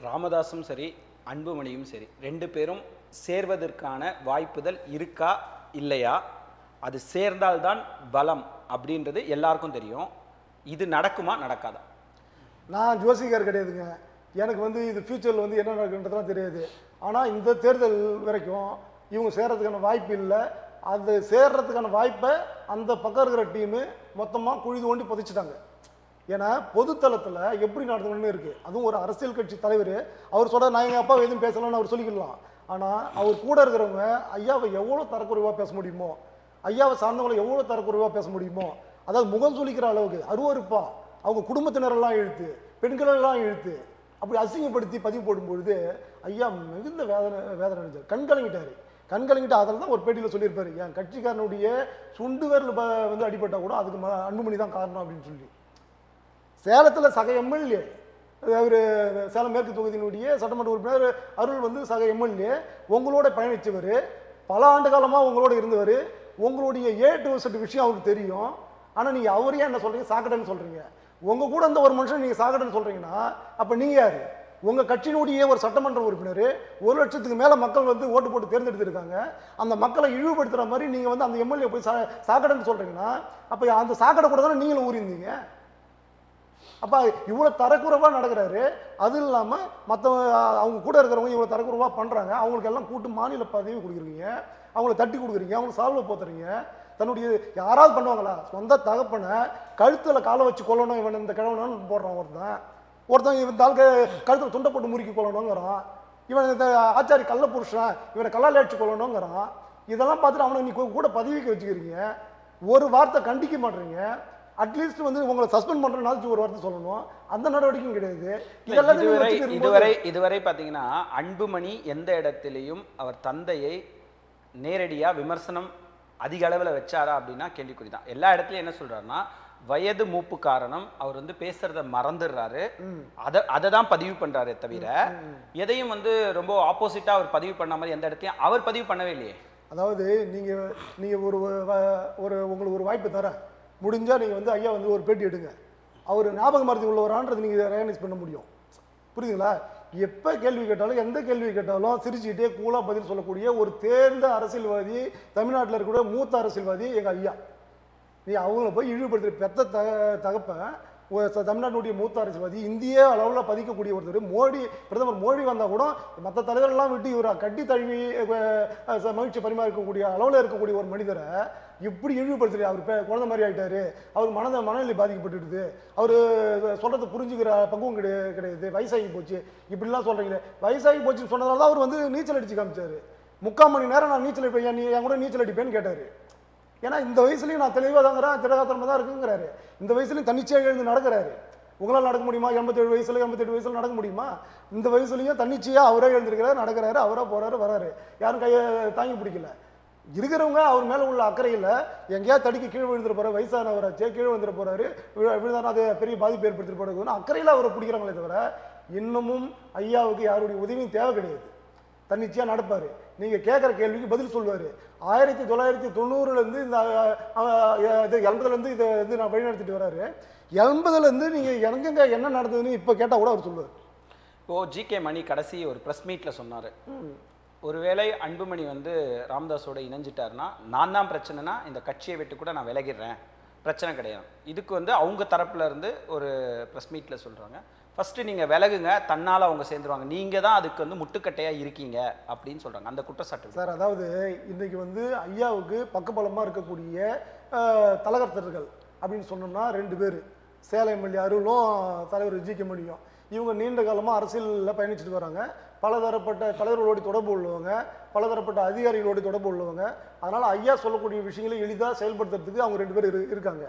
ராமதாஸும் சரி அன்புமணியும் சரி 2 பேரும் சேர்வதற்கான வாய்ப்புகள் இருக்கா இல்லையா, அது சேர்ந்தால்தான் பலம் அப்படின்றது எல்லாருக்கும் தெரியும். இது நடக்குமா நடக்காதா? நான் ஜோசிகர் கிடையாதுங்க, எனக்கு இது ஃபியூச்சரில் என்ன நடக்குன்றதுலாம் தெரியாது. ஆனால் இந்த தேர்தல் வரைக்கும் இவங்க சேர்றதுக்கான வாய்ப்பு இல்லை. அது சேர்றதுக்கான வாய்ப்பை அந்த பக்கம் இருக்கிற டீமு மொத்தமாக குழி தோண்டி புதைச்சிட்டாங்க. ஏன்னா பொதுத்தளத்தில் எப்படி நடத்தணும்னு இருக்குது. அதுவும் ஒரு அரசியல் கட்சி தலைவர் அவர் சொல்கிற நான் எங்கள் அப்பா எதுவும் பேசலாம்னு அவர் சொல்லிக்கலாம். ஆனால் அவர் கூட இருக்கிறவங்க ஐயாவை எவ்வளோ தரக்குறைவாக பேச முடியுமோ, ஐயாவை சார்ந்தவங்களை எவ்வளோ தரக்குறைவாக பேச முடியுமோ, அதாவது முகம் சொல்லிக்கிற அளவுக்கு அருவருப்பா அவங்க குடும்பத்தினரெல்லாம் இழுத்து பெண்களெல்லாம் இழுத்து அப்படி அசிங்கப்படுத்தி பதிவு போடும்பொழுது ஐயா மிகுந்த வேதனை அடைஞ்சார். கண்கலங்கிட்டு அதில் தான் ஒரு பேட்டியில் சொல்லியிருப்பாரு, என் கட்சிக்காரனுடைய சுண்டு விரல் அடிபட்டா கூட அதுக்கு அன்புமணி தான் காரணம் அப்படின்னு சொல்லி. சேலத்தில் சக எம்எல்ஏ அவர் சேலம் மேற்கு தொகுதியினுடைய சட்டமன்ற உறுப்பினர் அருள் சக எம்எல்ஏ உங்களோட பயணித்தவர், பல ஆண்டு காலமாக உங்களோட இருந்தவர், உங்களுடைய A to Z விஷயம் அவருக்கு தெரியும். ஆனால் நீங்கள் அவரையே என்ன சொல்கிறீங்க, சாக்கடைன்னு சொல்கிறீங்க. உங்கள் கூட இருந்த ஒரு மனுஷன் நீங்கள் சாக்கடைன்னு சொல்கிறீங்கன்னா அப்போ நீங்கள் யார்? உங்கள் கட்சியினுடைய ஒரு சட்டமன்ற உறுப்பினர் 1 லட்சத்துக்கு மேலே மக்கள் ஓட்டு போட்டு தேர்ந்தெடுத்திருக்காங்க. அந்த மக்களை இழிவுபடுத்துகிற மாதிரி நீங்கள் அந்த எம்எல்ஏ போய் சாக்கடைன்னு சொல்கிறீங்கன்னா அப்போ அந்த சாக்கடை கூட தானே நீங்களும் ஊறியிருந்தீங்க. அப்போ இவ்வளோ தரக்குறைவாக நடக்கிறாரு. அது இல்லாமல் அவங்க கூட இருக்கிறவங்க இவ்வளோ தரக்குறைவாக பண்ணுறாங்க. அவங்களுக்கு எல்லாம் கூட்டு மாநில பதவி கொடுக்குறீங்க, அவங்கள தட்டி கொடுக்குறீங்க, அவங்களுக்கு சால்வை போத்துறீங்க. தன்னுடைய யாராவது பண்ணுவாங்களா? சொந்த தகப்பனை கழுத்தில் காலை வச்சு கொல்லணும் இவன் இந்த கிழவனு போடுறான். ஒருத்தன் இவன் கழுத்தில் துண்டை போட்டு முறுக்கி கொள்ளணுங்கிறான். இவன் இந்த ஆச்சாரி கள்ள புருஷன் இவனை கல்லால் அடிச்சு கொள்ளணுங்கிறான். இதெல்லாம் பார்த்துட்டு அவனை நீ கூட பதவிக்கு வச்சுக்கிறீங்க. ஒரு வார்த்தை கண்டிக்க மாட்டீங்க. அட்லீஸ்ட் உங்களை சஸ்பெண்ட் பண்றதுனால ஒரு வார்த்தை சொல்லணும். அந்த நடவடிக்கையும் கிடையாது. இதுவரை பாத்தீங்கன்னா அன்புமணி எந்த இடத்திலையும் அவர் தந்தையை நேரடியா விமர்சனம் அதிக அளவில் வச்சாரா அப்படின்னா கேள்விக்குறி தான். எல்லா இடத்துலையும் என்ன சொல்றாருன்னா வயது மூப்பு காரணம் அவர் பேசுறத மறந்துடுறாரு, அதை தான் பதிவு பண்றாரு தவிர எதையும் ரொம்ப ஆப்போசிட்டா அவர் பதிவு பண்ண மாதிரி எந்த இடத்தையும் அவர் பதிவு பண்ணவே இல்லையே. அதாவது நீங்க உங்களுக்கு ஒரு வாய்ப்பு தர முடிஞ்சா நீங்க ஐயா ஒரு பேட்டி எடுங்க, அவர் ஞாபக மறதி உள்ளவரான்றது நீங்க ரெகனைஸ் பண்ண முடியும். புரியுதுங்களா? எப்போ கேள்வி கேட்டாலும் எந்த கேள்வி கேட்டாலும் சிரிச்சுக்கிட்டே கூலாக பதில் சொல்லக்கூடிய ஒரு தேர்ந்த அரசியல்வாதி, தமிழ்நாட்டில் இருக்கக்கூடிய மூத்த அரசியல்வாதி எங்கள் ஐயா. நீ அவங்கள போய் இழிவுபடுத்துகிற பெத்த தகப்பன் தமிழ்நாட்டுடைய மூத்த அரசியல்வாதி, இந்திய அளவில் பதிக்கக்கூடிய ஒருத்தர் மோடி, பிரதமர் மோடி வந்தால் கூட மற்ற தலைவர்கள்லாம் விட்டு இவர் கட்டி தழுவி மகிழ்ச்சி பரிமாறிக்கக்கூடிய அளவில் இருக்கக்கூடிய ஒரு மனிதரை இப்படி இழிவுபடுத்துறது. அவர் குழந்தை மாதிரி ஆகிட்டாரு, அவர் மனநிலை பாதிக்கப்பட்டுடுது, அவர் சொல்கிறது புரிஞ்சுக்கிற பக்குவம் கிடையாது, வயசாகி போச்சு, இப்படிலாம் சொல்கிறீங்களே. வயசாகி போச்சுன்னு சொன்னதால தான் அவர் வந்து நீச்சல் அடித்து காமிச்சார். 3/4 மணி நேரம் நான் நீச்சல் அடிப்பேன், நீ என் கூட நீச்சல் அடிப்பேன்னு கேட்டார். ஏன்னா இந்த வயசுலையும் நான் தெளிவாக தாங்கிறேன், திடகாத்திரமாக தான் இருக்குங்கிறாரு. இந்த வயசுலையும் தன்னிச்சையாக எழுந்து நடக்கிறாரு. உங்களால் நடக்க முடியுமா? 87 வயசுல 88 வயசுல நடக்க முடியுமா? இந்த வயசுலையும் தன்னிச்சையாக அவரே எழுந்திருக்கிறாரு, நடக்கிறாரு, அவராக போகிறாரு, வராரு. யாரும் கையை தாங்கி பிடிக்கல. இருக்கிறவங்க அவர் மேலே உள்ள அக்கறையில் எங்கேயா தடுக்கி கீழே விழுந்துட போகிற வயசானவராச்சே, கீழே வந்துட போகிறாரு, விழுந்தாலும் அது பெரிய பாதிப்பு ஏற்படுத்திட்டு போகிறதுன்னு அக்கறையில் அவரை பிடிக்கிறாங்களே தவிர இன்னமும் ஐயாவுக்கு யாருடைய உதவியும் தேவை கிடையாது. தன்னிச்சையாக நடப்பார். நீங்கள் கேட்குற கேள்விக்கு பதில் சொல்லுவார். 1990 இந்த 80 இதை வந்து நான் வழிநடத்திட்டு வராரு. 80 நீங்கள் எங்கெங்க என்ன நடந்ததுன்னு இப்போ கேட்டால் கூட அவர் சொல்லுவார். இப்போது ஜிகே மணி கடைசி ஒரு ப்ரெஸ் மீட்டில் சொன்னார், ஒருவேளை அன்புமணி வந்து ராமதாஸோட இணைஞ்சிட்டாருன்னா நான் தான் பிரச்சனைனா இந்த கட்சியை விட்டு கூட நான் விலகிடுறேன், பிரச்சனை கிடையாது. இதுக்கு வந்து அவங்க தரப்புல இருந்து ஒரு ப்ரெஸ் மீட்டில் சொல்கிறாங்க, ஃபஸ்ட்டு நீங்கள் விலகுங்க, தன்னால் அவங்க சேர்ந்துருவாங்க, நீங்கள் தான் அதுக்கு வந்து முட்டுக்கட்டையாக இருக்கீங்க அப்படின்னு சொல்கிறாங்க. அந்த குற்றச்சாட்டு சார், அதாவது இன்றைக்கி வந்து ஐயாவுக்கு பக்கபலமாக இருக்கக்கூடிய தலகர்த்தர்கள் அப்படின்னு சொன்னோம்னா 2 பேர், சேலம் எம்எல்ஏ அருளும் தலைவர் ஜிகே மணியும். இவங்க நீண்ட காலமாக அரசியலில் பயணிச்சுட்டு வராங்க. பலதரப்பட்ட தலைவர்களோடு தொடர்பு உள்ளவங்க, பலதரப்பட்ட அதிகாரிகளோடு தொடர்பு உள்ளவங்க. அதனால் ஐயா சொல்லக்கூடிய விஷயங்களை எளிதாக செயல்படுத்துறதுக்கு அவங்க 2 பேர் இருக்காங்க.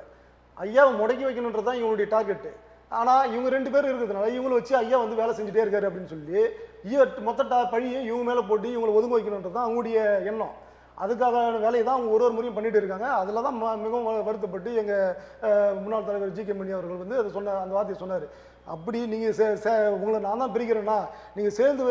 ஐயாவை முடக்கி வைக்கணுன்றது தான் இவங்களுடைய டார்கெட்டு. ஆனால் இவங்க 2 பேர் இருக்கிறதுனால இவங்களை வச்சு ஐயா வந்து வேலை செஞ்சுட்டே இருக்காரு அப்படின்னு சொல்லி மொத்த பழியை இவங்க மேலே போட்டு இவங்களை ஒதுங்க வைக்கணுன்றது தான் அவங்களுடைய எண்ணம். அதுக்கான வேலையை தான் அவங்க ஒரு முறையும் பண்ணிட்டு இருக்காங்க. அதில் தான் மிகவும் வருத்தப்பட்டு எங்கள் முன்னாள் தலைவர் ஜிகே மணி அவர்கள் வந்து அதை அந்த வார்த்தையை சொன்னார். அப்படி நீங்கள் உங்களை நான் தான் பிரிக்கிறேன்னா நீங்கள் சேர்ந்து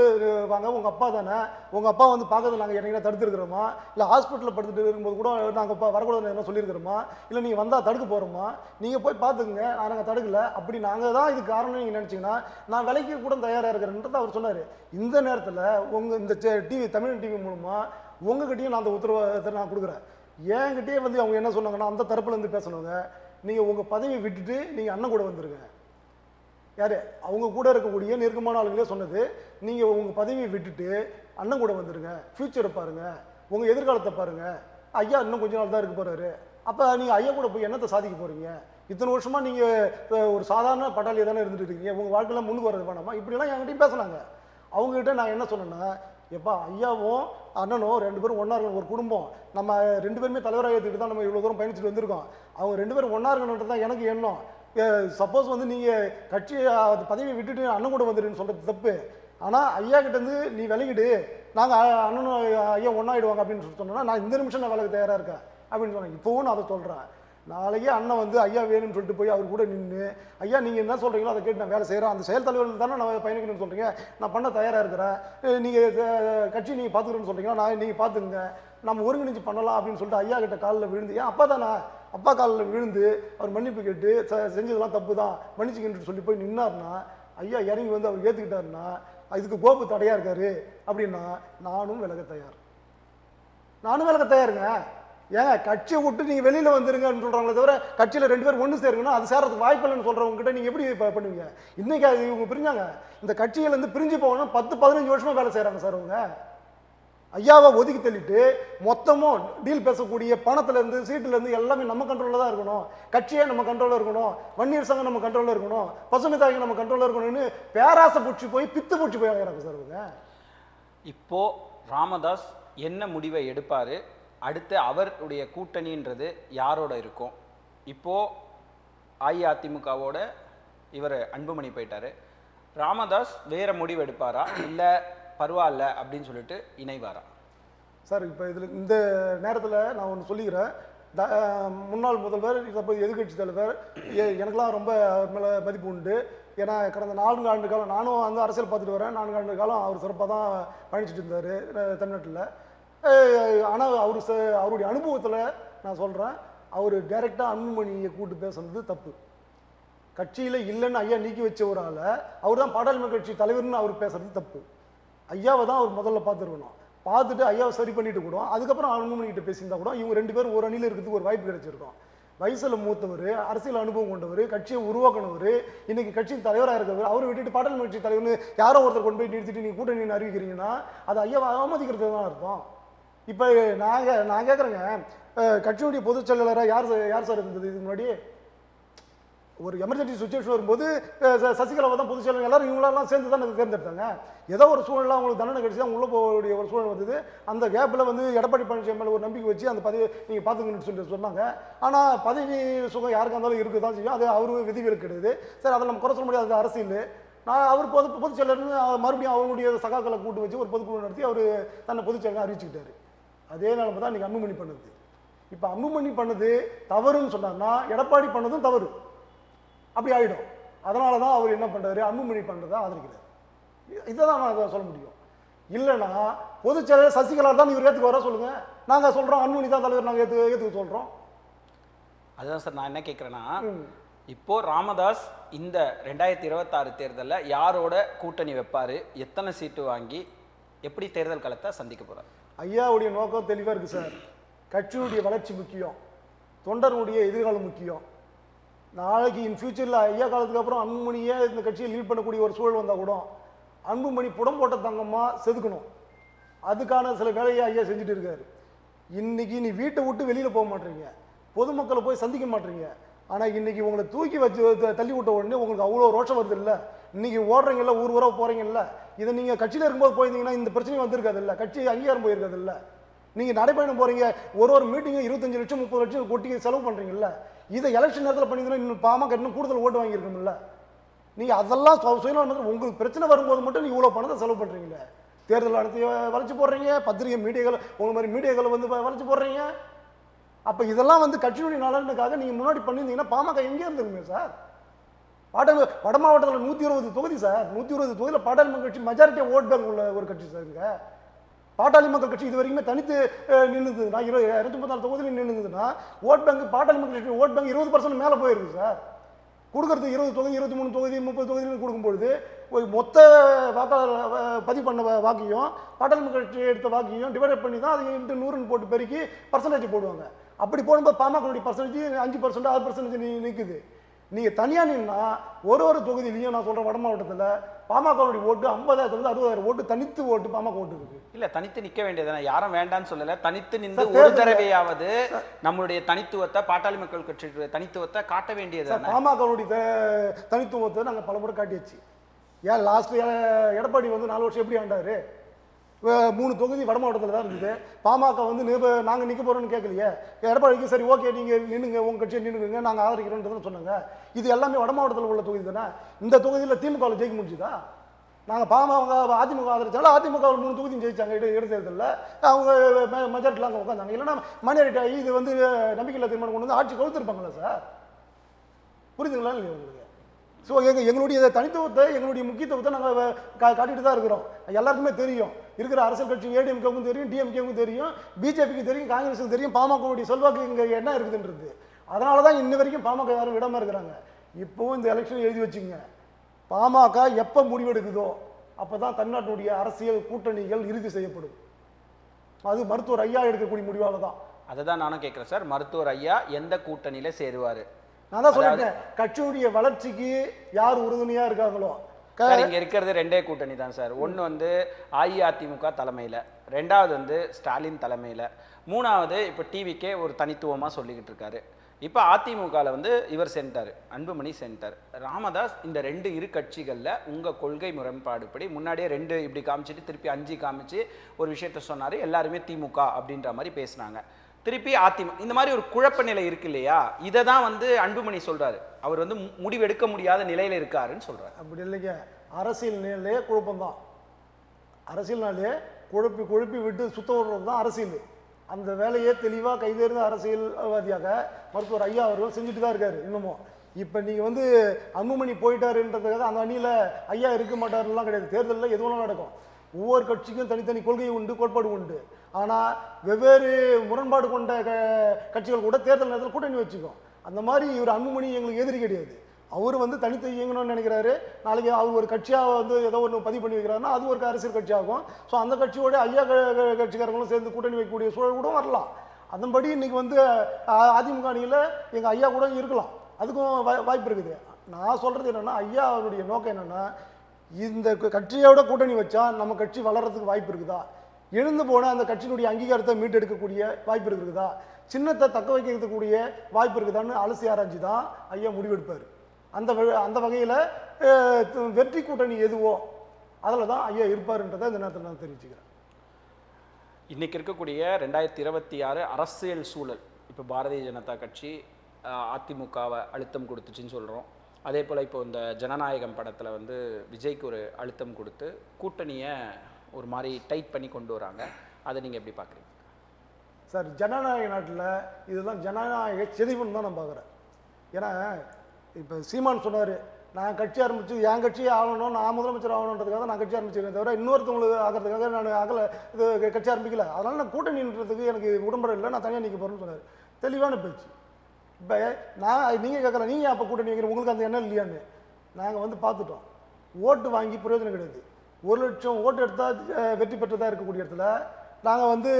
வாங்க, உங்கள் அப்பா தானே, உங்கள் அப்பா வந்து பார்க்கறது நாங்கள் என்னைக்கு தடுத்துருக்கிறோமா, இல்லை ஹாஸ்பிட்டலில் படுத்துட்டு இருக்கும்போது கூட நாங்கள் வரக்கூடாதுன்னு என்ன சொல்லியிருக்கிறோமா, இல்லை நீங்கள் வந்தால் தடுக்க போகிறோமா, நீங்கள் போய் பார்த்துக்குங்க, நாங்கள் தடுக்கலை, அப்படி நாங்கள் தான் இதுக்கு காரணம் நீங்கள் நினச்சிங்கன்னா நான் விலைக்கு கூட தயாராக இருக்கிறேன்றது அவர் சொன்னார். இந்த நேரத்தில் உங்கள் இந்த தமிழ் டிவி மூலமாக உங்ககிட்டையும் நான் அந்த உத்தரவாதத்தை நான் கொடுக்குறேன். என்கிட்டயே வந்து அவங்க என்ன சொன்னாங்கன்னா, அந்த தரப்புலேருந்து பேசணுங்க, நீங்கள் உங்கள் பதவியை விட்டுட்டு நீங்கள் அண்ணன் கூட வந்துருங்க. யார் அவங்க கூட இருக்கக்கூடிய நெருக்கமான ஆளுங்களே சொன்னது, நீங்கள் உங்கள் பதவியை விட்டுட்டு அண்ணன் கூட வந்துடுங்க, ஃப்யூச்சரை பாருங்கள், உங்கள் எதிர்காலத்தை பாருங்கள். ஐயா இன்னும் கொஞ்ச நாள் தான் இருக்க போகிறாரு. அப்போ நீங்கள் ஐயா கூட போய் என்னத்தை சாதிக்க போகிறீங்க? இத்தனை வருஷமாக நீங்கள் ஒரு சாதாரண பட்டாளியை தானே இருந்துட்டு இருக்கீங்க, உங்கள் வாழ்க்கையில் முன்னுக்கு வர்றது வேணாமா? இப்படிலாம் என்கிட்டையும் பேசுனாங்க. அவங்ககிட்ட நான் என்ன சொன்னேன்னா, எப்பா ஐயாவும் அண்ணனும் 2 பேரும் ஒன்றா இருக்கணும், ஒரு குடும்பம், நம்ம 2 பேருமே தலைவராக ஏற்றுக்கிட்டு தான் நம்ம இவ்வளோ தூரம் பயணிச்சுட்டு வந்திருக்கோம். அவங்க 2 பேரும் ஒன்றா இருக்கணுன்றது தான் எனக்கு எண்ணம். சப்போஸ் வந்து நீங்கள் கட்சி பதவியை விட்டுட்டு அண்ணன் கூட வந்துடுன்னு சொல்கிறது தப்பு. ஆனால் ஐயா கிட்டேருந்து நீ விலகிடு, நாங்கள் அண்ணனும் ஐயா ஒன்றாயிடுவாங்க அப்படின்னு சொன்னோன்னா நான் இந்த நிமிஷம் நான் விலக தயாராக இருக்கேன் அப்படின்னு சொன்னேன். இப்போவும் நான் அதை சொல்கிறேன். நாளைக்கே அண்ணன் வந்து ஐயா வேணும்னு சொல்லிட்டு போய் அவர் கூட நின்று, ஐயா நீங்கள் என்ன சொல்கிறீங்களோ அதை கேட்டு நான் வேலை செய்கிறேன், அந்த செயல் தலைவர்கள் தானே நான் பயணிக்கணும்னு சொல்கிறீங்க, நான் பண்ண தயாராக இருக்கிறேன், நீங்கள் கட்சி நீங்கள் பார்த்துக்கிறேன்னு சொல்கிறீங்களா, நான் நீங்கள் பார்த்துக்குங்க, நம்ம ஒருங்கிணைஞ்சு பண்ணலாம் அப்படின்னு சொல்லிட்டு ஐயா கிட்ட காலில் விழுந்து, ஏன் அப்பா தானே, அப்பா காலில் விழுந்து அவர் மன்னிப்பு கேட்டு செஞ்சதெல்லாம் தப்பு தான் மன்னிச்சுக்கின்னு சொல்லி போய் நின்னார்னா, ஐயா இறங்கி வந்து அவர் ஏற்றுக்கிட்டாருன்னா இதுக்கு கோபு தடையாக இருக்காரு அப்படின்னா நானும் விலக தயாருங்க. ஏங்க கட்சியை விட்டு நீங்கள் வெளியில் வந்துருங்கன்னு சொல்கிறாங்களே தவிர கட்சியில் 2 பேர் ஒன்று சேருங்கன்னா அது சேரத்துக்கு வாய்ப்பு இல்லைன்னு சொல்கிறவங்க கிட்ட நீங்கள் எப்படி பண்ணுவீங்க? இன்றைக்கி அது இவங்க பிரிஞ்சாங்க, இந்த கட்சியிலேருந்து பிரிஞ்சு போகணும் 10-15 வருஷமாக வேலை செய்கிறாங்க சார். அவங்க ஐயாவை ஒதுக்கி தள்ளிட்டு மொத்தமும் டீல் பேசக்கூடிய பணத்துலேருந்து சீட்டுலேருந்து எல்லாமே நம்ம கண்ட்ரோலில் தான் இருக்கணும், கட்சியே நம்ம கண்ட்ரோலில் இருக்கணும், வன்னியர் சங்கம் நம்ம கண்ட்ரோலில் இருக்கணும், பசுமை தாய்க்கு நம்ம கண்ட்ரோலில் இருக்கணும்னு பேராசை பிடிச்சி போய் பித்து பிடிச்சி போய் ஆகிறாங்க சார் அவங்க. இப்போது ராமதாஸ் என்ன முடிவை எடுப்பார், அடுத்து அவருடைய கூட்டணின்றது யாரோட இருக்கும்? இப்போது அஇஅதிமுகவோட இவர் அன்புமணி போயிட்டார், ராமதாஸ் வேறு முடிவு எடுப்பாரா இல்லை பரவாயில்ல அப்படின்னு சொல்லிட்டு இணைவாரா? சார் இப்போ இதில் இந்த நேரத்தில் நான் ஒன்று சொல்லிக்கிறேன். முன்னாள் முதல்வர், எதிர்கட்சி தலைவர், எனக்கெல்லாம் ரொம்ப அவர் மேலே மதிப்பு உண்டு. ஏன்னா கடந்த 4 ஆண்டு காலம் நானும் வந்து அரசியல் பார்த்துட்டு வரேன். 4 ஆண்டு காலம் அவர் சிறப்பாக தான் பயணிச்சுட்டு இருந்தார் தமிழ்நாட்டில். ஆனால் அவருடைய அனுபவத்தில் நான் சொல்கிறேன், அவர் டைரெக்டாக அன்புமணியை கூட்டு பேசுனது தப்பு. கட்சியில் இல்லைன்னு ஐயா நீக்கி வச்ச ஒரு ஆளை அவர் தான் பாட்டாளி கட்சி தலைவர்னு அவர் பேசுறது தப்பு. ஐயாவை தான் அவர் முதல்ல பார்த்துருக்கணும். பார்த்துட்டு ஐயாவை சரி பண்ணிட்டு கூட அதுக்கப்புறம் அன்புமணி கிட்ட பேசியிருந்தா கூட இவங்க 2 பேரும் ஒரு அணியில் இருக்கிறதுக்கு ஒரு வாய்ப்பு கிடைச்சிருக்கும். வயசுல மூத்தவர், அரசியல் அனுபவம் கொண்டவர், கட்சியை உருவாக்கினவர், இன்னைக்கு கட்சியின் தலைவராக இருக்கிறவர், அவரை விட்டுட்டு பாட்டாளி கட்சி தலைவர்னு யாரோ ஒருத்தர் கொண்டு போய் நிறுத்திட்டு நீங்க கூட்டணி அறிவிக்கிறீங்கன்னா அது ஐயாவை அவமதிக்கிறது தான் அர்த்தம். இப்போ நான் கேட்குறேங்க, கட்சியுடைய பொதுச் செயலாளராக யார் சார் இருந்தது இதுக்கு முன்னாடி? ஒரு எமர்ஜென்சி சுச்சுவேஷன் வரும்போது சசிகலாவை தான் பொதுச் செயலாளர் எல்லாரும் இவங்களெல்லாம் சேர்ந்து தான் தேர்ந்தெடுத்தாங்க. ஏதோ ஒரு சூழ்நிலை அவங்களுக்கு தண்டனை கிடைச்சி அவங்க உள்ள போகக்கூடிய ஒரு சூழ்நிலை வந்தது. அந்த கேப்பில் வந்து எடப்பாடி பழனிசாமி மேலே ஒரு நம்பிக்கை வச்சு அந்த பதவி நீங்கள் பார்த்துங்கன்னு சொல்லிட்டு சொன்னாங்க. ஆனால் பதவி சுகம் யாருக்காக இருந்தாலும் இருக்குது தான் செய்யும். அது அவரு விதிவிலக்கு கிடையாது. சரி, அதை நம்ம குறை சொல்ல முடியாது, அது அரசியல். நான் அவர் பொதுச் செயலர்னு மறுபடியும் அவங்களுடைய சகாக்களை கூட்டு வச்சு ஒரு பொதுக்குழு நடத்தி அவர் தன்னை பொதுச் செயலர் அறிவிச்சுக்கிட்டாரு. அதே நிலைமை தான் இன்றைக்கி அன்புமணி பண்ணுது. இப்போ அன்புமணி பண்ணது தவறுன்னு சொன்னார்னா எடப்பாடி பண்ணதும் தவறு அப்படி ஆகிடும். அதனால தான் அவர் என்ன பண்ணுறாரு, அன்புமணி பண்ணுறதை ஆதரிக்கிறார். இதை தான் நான் அதை சொல்ல முடியும். இல்லைன்னா பொதுச் செயலர் சசிகலா தான் இவர் ஏற்றுக்கு வர சொல்லுங்க. நாங்கள் சொல்கிறோம் அன்புமணி தான் தலைவர், நாங்கள் ஏற்றுக்க சொல்கிறோம். அதுதான் சார் நான் என்ன கேட்குறேன்னா, இப்போ ராமதாஸ் இந்த 2026 தேர்தலில் யாரோட கூட்டணி வைப்பாரு, எத்தனை சீட்டு வாங்கி எப்படி தேர்தல் களத்தை சந்திக்க போறார்? ஐயாவுடைய நோக்கம் தெளிவாக இருக்குது சார். கட்சியுடைய வளர்ச்சி முக்கியம், தொண்டர்களுடைய எதிர்காலம் முக்கியம். நாளைக்கு இன் ஃபியூச்சரில் ஐயா காலத்துக்கு அப்புறம் அன்புமணியே இந்த கட்சியை லீட் பண்ணக்கூடிய ஒரு சூழல் வந்தால் கூட அன்புமணி புடம் போட்ட தங்கமாக செதுக்கணும். அதுக்கான சில வேலையை ஐயா செஞ்சுட்டு இருக்காரு. இன்னைக்கு நீ வீட்டை விட்டு வெளியில் போக மாட்டீங்க, பொதுமக்களை போய் சந்திக்க மாட்டீங்க. ஆனால் இன்னைக்கு உங்களை தூக்கி வச்சு தள்ளி விட்ட உடனே உங்களுக்கு அவ்வளோ ரோஷம் வருது இல்லை? இன்னைக்கு ஓடுறீங்கல்ல, ஊர் ஊராக போகிறீங்கல்ல, இதை நீங்கள் கட்சியில் இருக்கும்போது போயிருந்தீங்கன்னா இந்த பிரச்சனை வந்திருக்காது இல்லை, கட்சி அங்கீகாரம் போயிருக்காது இல்லை. நீங்கள் நடைபயணம் போகிறீங்க, ஒரு மீட்டிங்கு 25 லட்சம் 30 லட்சம் கொட்டி செலவு பண்ணுறீங்கல்ல, இதை எலெக்ஷன் நேரத்தில் பண்ணிங்கன்னா இன்னும் பாமக இன்னும் கூடுதல் ஓட்டு வாங்கியிருக்கணும்ல. நீங்கள் அதெல்லாம் சுயநலம், உங்களுக்கு பிரச்சனை வரும்போது மட்டும் நீங்கள் இவ்வளோ பணத்தை செலவு பண்ணுறீங்களே. தேர்தல் நடத்தி வளைச்சு போடுறீங்க, பத்திரிகை மீடியாக்கள் உங்கள் மாதிரி மீடியாக்களை வந்து வளைச்சு போடுறீங்க. அப்போ இதெல்லாம் வந்து கட்சியுடைய நலனுக்காக நீங்கள் முன்னாடி பண்ணியிருந்தீங்கன்னா பாமக எங்கே இருந்துருங்க சார்? வட மாவட்டத்தில் 120 தொகுதி சார், 120 தொகுதியில் பாட்டாளி மக்கள் கட்சி மெஜாரிட்டியாக ஓட் பேங்க் உள்ள ஒரு கட்சி சார். இங்கே பாட்டாளி மக்கள் கட்சி இது வரைக்குமே தனித்து நின்றுதுன்னா 234 தொகுதியில் நின்றுதுன்னா ஓட் பேங்க் பாட்டாளி மக்கள் கட்சி ஓட் பேங்க் 20% மேலே போயிருக்கு சார். கொடுக்கறது 20 தொகுதி 23 தொகுதி 30 தொகுதின்னு கொடுக்கும்பொழுது மொத்த வாக்காளர் பதிவு பண்ண வாக்கையும் பாட்டாளி மக்கள் கட்சி எடுத்த வாக்கையும் டிவைட் பண்ணி தான் அது 100ன்னு போட்டு பெருக்கி பர்சன்டேஜ் போடுவாங்க. அப்படி போடும்போது பாமகனுடைய பர்சன்டேஜ் 5% 6% நிற்குது. நீங்கள் தனியாக நின்னா ஒரு தொகுதியிலையும் நான் சொல்கிறேன் வட மாவட்டத்தில் பாமகவுடைய ஓட்டு 50,000 60,000 ஓட்டு தனித்து ஓட்டு பாமக ஓட்டு இருக்கு. இல்ல தனித்து நிக்க வேண்டியதுதானே, யாரும் வேண்டான்னு சொல்லல. தனித்து நின்று ஒரு தடவையாவது நம்மளுடைய தனித்துவத்தை, பாட்டாளி மக்கள் கட்சியுடைய தனித்துவத்தை காட்ட வேண்டியது. பாமகவுடைய தனித்துவத்தை நாங்கள் பல முறை காட்டியாச்சு. ஏன் லாஸ்ட் எடப்பாடி வந்து 4 வருஷம் எப்படி ஆண்டாரு? 3 தொகுதி வட மாவட்டத்தில் தான் இருக்குது. பாமக வந்து நாங்கள் நிற்க போகிறோன்னு கேட்கலையே. எடப்பாடிக்கு சரி ஓகே நீங்கள் நின்றுங்க, உங்கள் கட்சியை நின்றுங்க, நாங்கள் ஆதரிக்கிறோன்னு சொன்னாங்க. இது எல்லாமே வட மாவட்டத்தில் உள்ள தொகுதி தானே. இந்த தொகுதியில் திமுகவில் ஜெயிக்க முடிஞ்சுதா? நாங்கள் பாமக அதிமுக ஆதரிச்சாலும் அதிமுக 3 தொகுதியும் ஜெயிச்சாங்க இடைத்தேர்தலில். அவங்க மெஜாரிட்டியில் அங்கே உட்காந்தாங்க. இல்லைன்னா மைனாரிட்டி ஆகி இது வந்து நம்பிக்கையில் தீர்மானம் கொண்டு வந்து ஆட்சி கவுத்திருப்பாங்களா சார்? புரியுதுங்களா இல்லையா உங்களுக்கு? ஸோ எங்களுடைய தனித்துவத்தை, எங்களுடைய முக்கியத்துவத்தை நாங்கள் காட்டிட்டு தான் இருக்கிறோம். எல்லாருக்குமே தெரியும், இருக்கிற அரசியல் கட்சி ஏடிஎம்கேவுக்கும் தெரியும், டிஎம்கேவுக்கும் தெரியும், பிஜேபிக்கு தெரியும், காங்கிரஸுக்கு தெரியும் பாமகவுடைய செல்வாக்கு இங்கே என்ன இருக்குதுன்றது. அதனால தான் இன்ன வரைக்கும் பாமக யாரும் விடாமல் இருக்கிறாங்க. இப்போவும் இந்த எலெக்ஷன் எழுதி வச்சுங்க, பாமக எப்போ முடிவெடுக்குதோ அப்போ தான் தமிழ்நாட்டினுடைய அரசியல் கூட்டணிகள் இறுதி செய்யப்படும். அது மருத்துவர் ஐயா எடுக்கக்கூடிய முடிவால தான். அதை தான் நானும் கேட்குறேன் சார். மருத்துவர் ஐயா எந்த கூட்டணியில் சேருவார்? நான் தான் சொல்லிட்டேன், கட்சியுடைய வளர்ச்சிக்கு யார் உறுதுணையா இருக்காங்களோ. இங்க இருக்கிறது 2 கூட்டணி தான் சார். ஒன்று வந்து அஇஅதிமுக தலைமையில், 2வது வந்து ஸ்டாலின் தலைமையில், 3வது இப்போ டிவிக்கே ஒரு தனித்துவமாக சொல்லிக்கிட்டு இருக்காரு. இப்போ அதிமுகவில் வந்து இவர் சென்றார், அன்புமணி சென்றார். ராமதாஸ் இந்த 2 கட்சிகளில் உங்கள் கொள்கை முரண்பாடுபடி முன்னாடியே 2 இப்படி காமிச்சிட்டு திருப்பி 5 காமிச்சு ஒரு விஷயத்த சொன்னார். எல்லாருமே திமுக அப்படின்ற மாதிரி பேசினாங்க. திருப்பி அதிமுக இந்த மாதிரி ஒரு குழப்ப நிலை இருக்கு இல்லையா? இதை தான் வந்து அன்புமணி சொல்றாரு. அவர் வந்து முடிவெடுக்க முடியாத நிலையில இருக்காருன்னு சொல்றாரு. அப்படி இல்லைங்க, அரசியல் நிலையே குழப்பம்தான். அரசியல்னாலே குழப்பி விட்டு சுத்த விடுறது தான் அரசியல். அந்த வேலையை தெளிவாக கைதேர்ந்த அரசியல்வாதியாக மருத்துவர் ஐயா அவர்கள் செஞ்சுட்டு தான் இருக்காரு இன்னமும். இப்போ நீங்கள் வந்து அன்புமணி போயிட்டாருன்றதுக்காக அந்த அணியில் ஐயா இருக்க மாட்டாருலாம் கிடையாது. தேர்தலில் எதுவும் நடக்கும். ஒவ்வொரு கட்சிக்கும் தனித்தனி கொள்கை உண்டு, கோட்பாடு உண்டு. ஆனால் வெவ்வேறு முரண்பாடு கொண்ட கட்சிகள் கூட தேர்தல் நேரத்தில் கூட்டணி வச்சுக்கும். அந்த மாதிரி இவர் அன்புமணி எங்களுக்கு எதிரி கிடையாது. அவர் வந்து தனித்து இயங்கணும்னு நினைக்கிறாரு. நாளைக்கு அவர் ஒரு கட்சியாக வந்து ஏதோ ஒன்று பதிவு பண்ணி வைக்கிறாருன்னா அது ஒரு அரசியல் கட்சியாகும். ஸோ அந்த கட்சியோட ஐயா கட்சிக்காரங்களும் சேர்ந்து கூட்டணி வைக்கக்கூடிய சூழல் கூட வரலாம். அதன்படி இன்னைக்கு வந்து அதிமுக அணியில் எங்கள் ஐயா கூட இருக்கலாம், அதுக்கும் வாய்ப்பு இருக்குது. நான் சொல்கிறது என்னென்னா, ஐயா அவருடைய நோக்கம் என்னென்னா, இந்த கட்சியோட கூட்டணி வச்சா நம்ம கட்சி வளர்கிறதுக்கு வாய்ப்பு இருக்குதா, எழுந்து போன அந்த கட்சியினுடைய அங்கீகாரத்தை மீட்டெடுக்கக்கூடிய வாய்ப்பு இருக்குதா, சின்னத்தை தக்க வைக்கக்கூடிய வாய்ப்பு இருக்குதான்னு அலசி ஆராய்ச்சி தான் ஐயா முடிவெடுப்பார். அந்த வகையில் வெற்றி கூட்டணி எதுவோ அதில் தான் ஐயா இருப்பாருன்றதை இந்த நேரத்தில் நான் தெரிவிச்சுக்கிறேன். இன்னைக்கு இருக்கக்கூடிய 2026 அரசியல் சூழல், இப்போ பாரதிய ஜனதா கட்சி அதிமுகவை அழுத்தம் கொடுத்துச்சுன்னு சொல்கிறோம். அதே போல் இப்போ இந்த ஜனநாயகம் படத்தில் வந்து விஜய்க்கு ஒரு அழுத்தம் கொடுத்து கூட்டணியை ஒரு மாதிரி டைட் பண்ணி கொண்டு வராங்க. அதை நீங்கள் எப்படி பார்க்குறீங்க சார்? ஜனநாயக நாட்டில் இதெல்லாம் ஜனநாயக சிதைவுன்னு தான் நான் பார்க்குறேன். ஏன்னா இப்போ சீமான் சொன்னார், நான் கட்சி ஆரம்பித்து என் கட்சியே ஆகணும், நான் முதலமைச்சர் ஆகணுன்றதுக்காக நான் கட்சி ஆரம்பிச்சிருக்கேன், தவிர இன்னொருத்தவங்களுக்கு ஆகிறதுக்காக நான் இது கட்சி ஆரம்பிக்கல, அதனால் நான் கூட்டணின்றதுக்கு எனக்கு உடம்புற இல்லை, நான் தனியாக நிற்க போகிறேன்னு சொன்னார். தெளிவான பேச்சு. இப்போ நீங்கள் கேட்கலாம், நீங்கள் அப்போ கூட்டணி வைக்கிற உங்களுக்கு அந்த எண்ணம் இல்லையான்னு. நாங்கள் வந்து பார்த்துட்டோம், ஓட்டு வாங்கி பிரயோஜனம் கிடையாது. 1 லட்சம் ஓட்டு எடுத்தால் வெற்றி பெற்றதாக இருக்கக்கூடிய இடத்துல நாங்கள் வந்து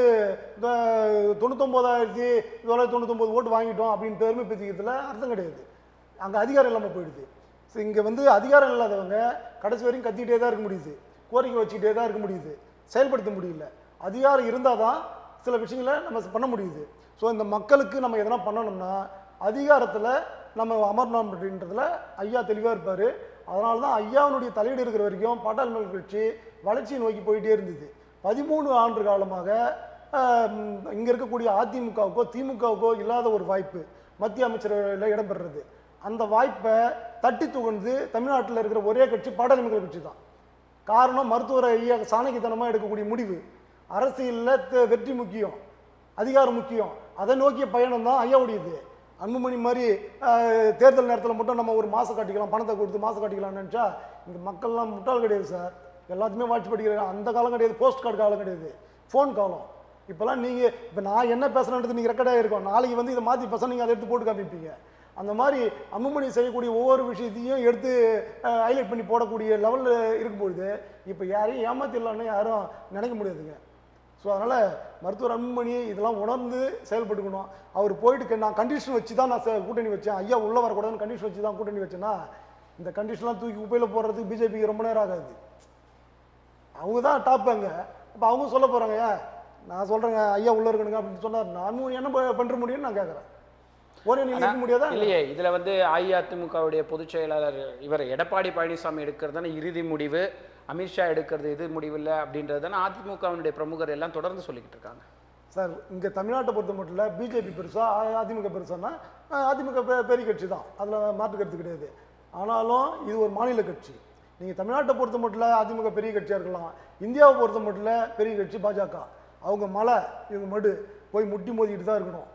99,999 ஓட்டு வாங்கிட்டோம் அப்படின்னு பெருமை பேசிக்கிறதுல அர்த்தம் கிடையாது. அங்கே அதிகாரம் இல்லாமல் போயிடுது. ஸோ இங்கே வந்து அதிகாரம் இல்லாதவங்க கடைசி வரைக்கும் கத்திக்கிட்டே தான் இருக்க முடியுது, கோரிக்கை வச்சுக்கிட்டே தான் இருக்க முடியுது, செயல்படுத்த முடியல. அதிகாரம் இருந்தால் தான் சில விஷயங்களை நம்ம பண்ண முடியுது. ஸோ இந்த மக்களுக்கு நம்ம எதனா பண்ணணும்னா அதிகாரத்தில் நம்ம அமரணும் அப்படின்றதுல ஐயா தெளிவாக இருப்பார். அதனால தான் ஐயாவுடைய தலையீடு இருக்கிற வரைக்கும் பாட்டாளி மக்கள் கட்சி வளர்ச்சியை நோக்கி போயிட்டே இருந்தது. 13 ஆண்டு காலமாக இங்கே இருக்கக்கூடிய அதிமுகவுக்கோ திமுகவுக்கோ இல்லாத ஒரு வாய்ப்பு மத்திய அமைச்சரவையில் இடம்பெறுறது. அந்த வாய்ப்பை தட்டி துகழ்ந்து தமிழ்நாட்டில் இருக்கிற ஒரே கட்சி பாட்டாளி மக்கள் கட்சி தான். காரணம், மருத்துவர் ஐயா சாணக்கியத்தனமாக எடுக்கக்கூடிய முடிவு. அரசியலில் வெற்றி முக்கியம், அதிகாரம் முக்கியம், அதை நோக்கிய பயணம் தான் ஐயாவுடையது. அன்புமணி மாதிரி தேர்தல் நேரத்தில் மட்டும் நம்ம ஒரு மாதம் காட்டிக்கலாம், பணத்தை கொடுத்து மாதம் காட்டிக்கலாம்னு நினச்சா இங்கே மக்கள்லாம் முட்டாள் கிடையாது சார். எல்லாத்தையுமே வாட்சி படிக்கிறாங்க. அந்த காலம் கிடையாது, போஸ்ட் கார்டு காலம் கிடையாது, ஃபோன் காலம். இப்போல்லாம் நீங்கள் இப்போ நான் என்ன பேசுகிறேன்றது நீங்கள் ரெக்கார்டாக இருக்கும், நாளைக்கு வந்து இதை மாற்றி பேச நீங்கள் அதை எடுத்து போட்டு காமிப்பீங்க. அந்த மாதிரி அன்புமணி செய்யக்கூடிய ஒவ்வொரு விஷயத்தையும் எடுத்து ஹைலைட் பண்ணி போடக்கூடிய லெவலில் இருக்கும்பொழுது இப்போ யாரையும் ஏமாத்திடலான்னு யாரும் நினைக்க முடியாதுங்க. ஸோ அதனால் மருத்துவர் அன்புமணி இதெல்லாம் உணர்ந்து செயல்பட்டுக்கணும். அவர் போயிட்டு நான் கண்டிஷன் வச்சு தான் நான் கூட்டணி வச்சேன், ஐயா உள்ளே வரக்கூடாதுன்னு கண்டிஷன் வச்சு தான் கூட்டணி வச்சேன்னா இந்த கண்டிஷன்லாம் தூக்கி குப்பையில் போடுறதுக்கு பிஜேபிக்கு ரொம்ப நேரம் ஆகாது. அவங்க தான் டாப் அங்கே. இப்போ அவங்க சொல்ல போகிறாங்க, நான் சொல்கிறேங்க ஐயா உள்ளே இருக்கணுங்க அப்படின்னு சொன்னார், நான் என்ன பண்ணுற முடியும்னு நான் கேட்குறேன். முடியாதா இல்லையே? இதுல வந்து அஇஅதிமுகவுடைய பொதுச் செயலாளர் இவர் எடப்பாடி பழனிசாமி எடுக்கிறது தானே இறுதி முடிவு, அமித்ஷா எடுக்கிறது இது முடிவு இல்லை அப்படின்றது தானே அதிமுகவினுடைய பிரமுகர் எல்லாம் தொடர்ந்து சொல்லிக்கிட்டு இருக்காங்க. சார் இங்கே தமிழ்நாட்டை பொறுத்த மட்டும் இல்லை, பிஜேபி பெருசா அதிமுக பெருசானா அதிமுக பெரிய கட்சி தான், அதில் மாற்று கருத்து கிடையாது. ஆனாலும் இது ஒரு மாநில கட்சி. நீங்கள் தமிழ்நாட்டை பொறுத்த மட்டும் இல்லை அதிமுக பெரிய கட்சியாக இருக்கலாம், இந்தியாவை பொறுத்த மட்டும் இல்லை பெரிய கட்சி பாஜக. அவங்க மலை இவங்க மடு போய் முட்டி மோதிக்கிட்டு தான் இருக்கணும்,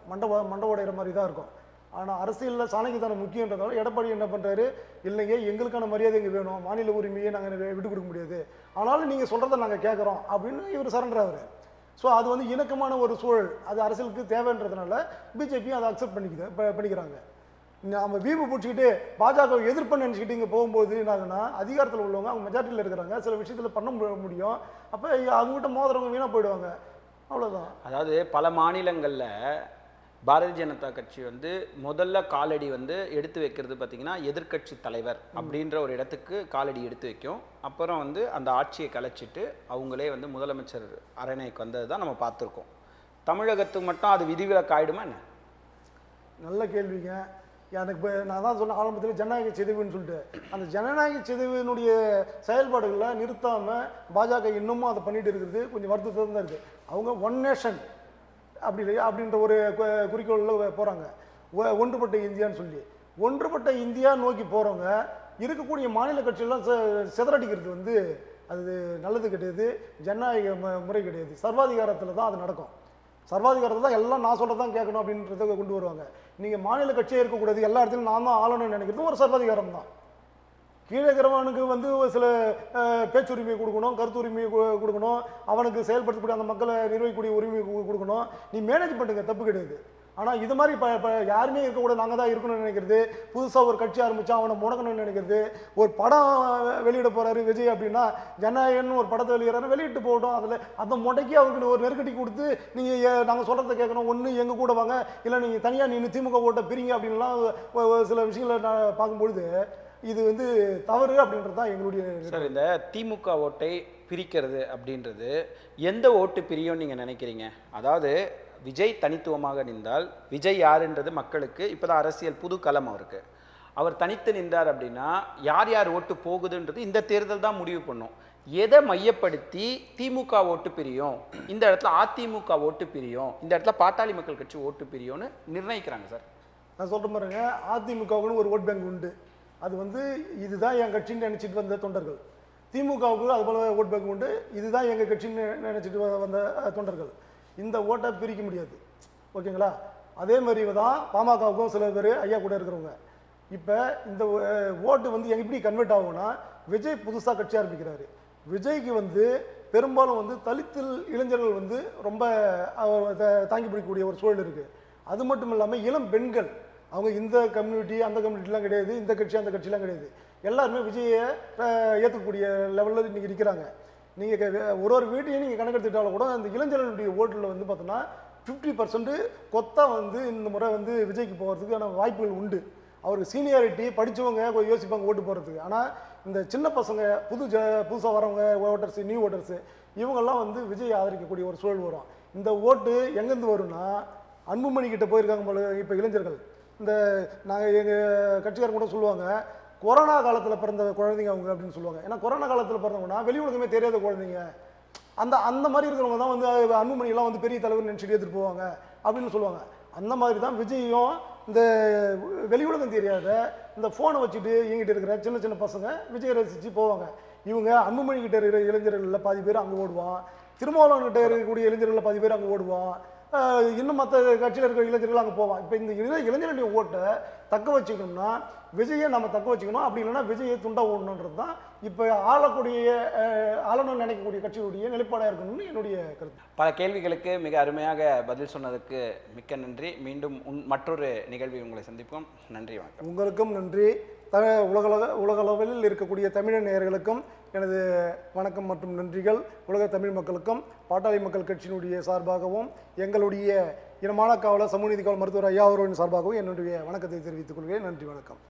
மண்டை உடைகிற மாதிரி தான் இருக்கும். ஆனால் அரசியலில் சாணக்கியத்தனம் முக்கியன்றதால எடப்பாடி என்ன பண்ணுறாரு, இல்லைங்க எங்களுக்கான மரியாதை இங்கே வேணும், மாநில உரிமையை நாங்கள் விட்டு கொடுக்க முடியாது, ஆனாலும் நீங்கள் சொல்கிறத நாங்கள் கேட்குறோம் அப்படின்னு இவர் சரண்டர் ஆகுறாரு. ஸோ அது வந்து இணக்கமான ஒரு சூழல், அது அரசியலுக்கு தேவைன்றதுனால பிஜேபியும் அதை அக்செப்ட் பண்ணிக்கிறாங்க. நம்ம வீம்பு பிடிச்சிக்கிட்டு பாஜக எதிர்ப்பு நினச்சிக்கிட்டு இங்கே போகும்போது என்னாகுன்னா அதிகாரத்தில் உள்ளவங்க அவங்க மெஜாரிட்டியில் இருக்கிறாங்க, சில விஷயத்தில் பண்ண முடியும், அப்போ அவங்ககிட்ட மோதுறவங்க வீணாக போயிடுவாங்க, அவ்வளோதான். அதாவது பல மாநிலங்களில் பாரதிய ஜனதா கட்சி வந்து முதல்ல காலடி வந்து எடுத்து வைக்கிறது பார்த்தீங்கன்னா எதிர்க்கட்சி தலைவர் அப்படின்ற ஒரு இடத்துக்கு காலடி எடுத்து வைக்கும். அப்புறம் வந்து அந்த ஆட்சியை கலைச்சிட்டு அவங்களே வந்து முதலமைச்சர் அரணைக்கு வந்தது தான் நம்ம பார்த்துருக்கோம். தமிழகத்துக்கு மட்டும் அது விதிவிலக்கு ஆயிடுமா என்ன? நல்ல கேள்விங்க. எனக்கு நான் தான் சொன்ன ஆரம்பத்தில் ஜனநாயக சிதைவுன்னு சொல்லிட்டு, அந்த ஜனநாயக சிதைவினுடைய செயல்பாடுகளை நிறுத்தாமல் பாஜக இன்னமும் அதை பண்ணிட்டு இருக்கிறது கொஞ்சம் வருத்தத்தில் தான் இருக்குது. அவங்க ஒன் நேஷன் அப்படின்ற ஒரு குறிக்கோளில் போகிறாங்க, ஒன்றுபட்ட இந்தியான்னு சொல்லி. ஒன்றுபட்ட இந்தியா நோக்கி போகிறவங்க இருக்கக்கூடிய மாநில கட்சியெல்லாம் சிதறடிக்கிறது வந்து அது நல்லது கிடையாது, ஜனநாயக முறை கிடையாது. சர்வாதிகாரத்தில் தான் அது நடக்கும். சர்வாதிகாரத்தை தான் எல்லாம் நான் சொல்கிறது தான் கேட்கணும் அப்படின்றத கொண்டு வருவாங்க. நீங்கள் மாநில கட்சியே இருக்கக்கூடாது, எல்லா இடத்துலையும் நான் தான் ஆளணும்னு நினைக்கிறதும் ஒரு சர்வாதிகாரம் தான். கீழே இருக்கிறவனுக்கு வந்து சில பேச்சுரிமையை கொடுக்கணும், கருத்துரிமையை கொடுக்கணும், அவனுக்கு செயல்படுத்தக்கூடிய அந்த மக்களை நிர்வகிக்கக்கூடிய உரிமையை கொடுக்கணும். நீ மேனேஜ் பண்ணுங்க, தப்பு கிடையாது. ஆனால் இது மாதிரி இப்போ யாருமே இருக்கக்கூடாது, நாங்கள் தான் இருக்கணும்னு நினைக்கிறது, புதுசாக ஒரு கட்சி ஆரம்பித்தா அவனை முடக்கணும்னு நினைக்கிறது. ஒரு படம் வெளியிட போகிறாரு விஜய் அப்படின்னா, ஜனநாயகன் ஒரு படத்தை வெளியிட்டு போகட்டும், அதில் அந்த முடக்கி அவருக்கு ஒரு நெருக்கடி கொடுத்து நீங்கள் நாங்கள் சொல்கிறத கேட்கணும், ஒன்று எங்கள் கூட வாங்க, இல்லை நீங்கள் தனியாக நின்று திமுக ஓட்டை பிரிங்க அப்படின்லாம் சில விஷயங்களை நான் பார்க்கும்பொழுது இது வந்து தவறு அப்படின்றது தான் எங்களுடைய. சார், இந்த திமுக ஓட்டை பிரிக்கிறது அப்படின்றது எந்த ஓட்டு பிரியும் நீங்கள் நினைக்கிறீங்க? அதாவது விஜய் தனித்துவமாக நின்றால், விஜய் யாருன்றது மக்களுக்கு இப்போதான் அரசியல் புது களம் அவருக்கு. அவர் தனித்து நின்றார் அப்படின்னா யார் யார் ஓட்டு போகுதுன்றது இந்த தேர்தல் தான் முடிவு பண்ணும். எதை மையப்படுத்தி திமுக ஓட்டு பிரியும், இந்த இடத்துல அதிமுக ஓட்டு பிரியும், இந்த இடத்துல பாட்டாளி மக்கள் கட்சி ஓட்டு பிரியும்னு நிர்ணயிக்கிறாங்க சார்? நான் சொல்கிறேன் பாருங்க, அதிமுகவுக்குன்னு ஒரு ஓட் பேங்க் உண்டு. அது வந்து இதுதான் என் கட்சின்னு நினச்சிட்டு வந்த தொண்டர்கள். திமுகவுக்கு அது போல ஓட் பேங்க் உண்டு, இதுதான் எங்கள் கட்சின்னு நினச்சிட்டு வந்த தொண்டர்கள். இந்த ஓட்டை பிரிக்க முடியாது, ஓகேங்களா? அதே மாதிரி தான் பாமகவுக்கும் சில பேர் ஐயா கூட இருக்கிறவங்க. இப்போ இந்த ஓட்டு வந்து எப்படி கன்வெர்ட் ஆகும்னா, விஜய் புதுசாக கட்சி ஆரம்பிக்கிறாரு. விஜய்க்கு வந்து பெரும்பாலும் வந்து தலித்தில் இளைஞர்கள் வந்து ரொம்ப தாங்கி பிடிக்கக்கூடிய ஒரு சூழல் இருக்குது. அது மட்டும் இல்லாமல் இளம் பெண்கள், அவங்க இந்த கம்யூனிட்டி அந்த கம்யூனிட்டிலாம் கிடையாது, இந்த கட்சி அந்த கட்சிலாம் கிடையாது, எல்லாருமே விஜயை ஏற்றக்கூடிய லெவலில் இன்றைக்கி இருக்கிறாங்க. நீங்கள் ஒரு வீட்டையும் நீங்கள் கணக்கெடுத்துட்டாலும் கூட அந்த இளைஞர்களுடைய ஓட்டில் வந்து பார்த்தோன்னா 50% கொத்தா வந்து இந்த முறை வந்து விஜய்க்கு போகிறதுக்கான வாய்ப்புகள் உண்டு. அவருக்கு சீனியாரிட்டி படித்தவங்க யோசிப்பாங்க ஓட்டு போகிறதுக்கு. ஆனால் இந்த சின்ன பசங்க புதுசாக வரவங்க ஓட்டர்ஸு, நியூ ஓட்டர்ஸு, இவங்கெல்லாம் வந்து விஜய் ஆதரிக்கக்கூடிய ஒரு சூழல் வரும். இந்த ஓட்டு எங்கேருந்து வரும்னா, அன்புமணி கிட்ட போயிருக்காங்க போல இப்போ இளைஞர்கள். இந்த நாங்கள் எங்கள் கட்சிக்காரங்க கூட சொல்லுவாங்க, கொரோனா காலத்தில் பிறந்த குழந்தைங்க அவங்க அப்படின்னு சொல்லுவாங்க. ஏன்னா கொரோனா காலத்தில் பிறந்தவங்கன்னா வெளி உலகமே தெரியாத குழந்தைங்க, அந்த மாதிரி இருக்கிறவங்க தான் வந்து அன்புமணியெல்லாம் வந்து பெரிய தலைவர் நினச்சிட்டு எடுத்துகிட்டு போவாங்க அப்படின்னு சொல்லுவாங்க. அந்த மாதிரி தான் விஜயும் இந்த வெளி உலகம் தெரியாத இந்த ஃபோனை வச்சுட்டு இயங்கிட்டு இருக்கிற சின்ன சின்ன பசங்க விஜய் ரசித்து போவாங்க. இவங்க அன்புமணி கிட்ட இருக்கிற இளைஞர்களில் பாதி பேர் அங்கே ஓடுவான், திருமாவளவன் கிட்ட இருக்கக்கூடிய இளைஞர்களில் பாதி பேர் அங்கே ஓடுவான், இன்னும் மற்ற கட்சியில் இருக்கிற இளைஞர்கள் அங்கே போவான். இப்போ இந்த இளைஞர்களுடைய ஓட்டை தக்க வச்சுக்கணும்னா விஜயை நம்ம தக்க வச்சுக்கணும், அப்படி இல்லைன்னா விஜயை துண்டா ஓடணுன்றது தான் இப்போ ஆளணும்னு நினைக்கக்கூடிய கட்சியுடைய நிலைப்பாடாக இருக்கணும்னு என்னுடைய கருத்து. பல கேள்விகளுக்கு மிக அருமையாக பதில் சொன்னதுக்கு மிக்க நன்றி. மீண்டும் மற்றொரு நிகழ்வில் உங்களை சந்திப்போம். நன்றி, வணக்கம். உங்களுக்கும் நன்றி. உலகளவில் இருக்கக்கூடிய தமிழ் நேயர்களுக்கும் எனது வணக்கம் மற்றும் நன்றிகள். உலக தமிழ் மக்களுக்கும் பாட்டாளி மக்கள் கட்சியினுடைய சார்பாகவும் எங்களுடைய இனமான காவலர் சமூக நீதி காவலர் மருத்துவர் ஐயா அவர்களின் சார்பாகவும் என்னுடைய வணக்கத்தை தெரிவித்துக் கொள்கிறேன். நன்றி, வணக்கம்.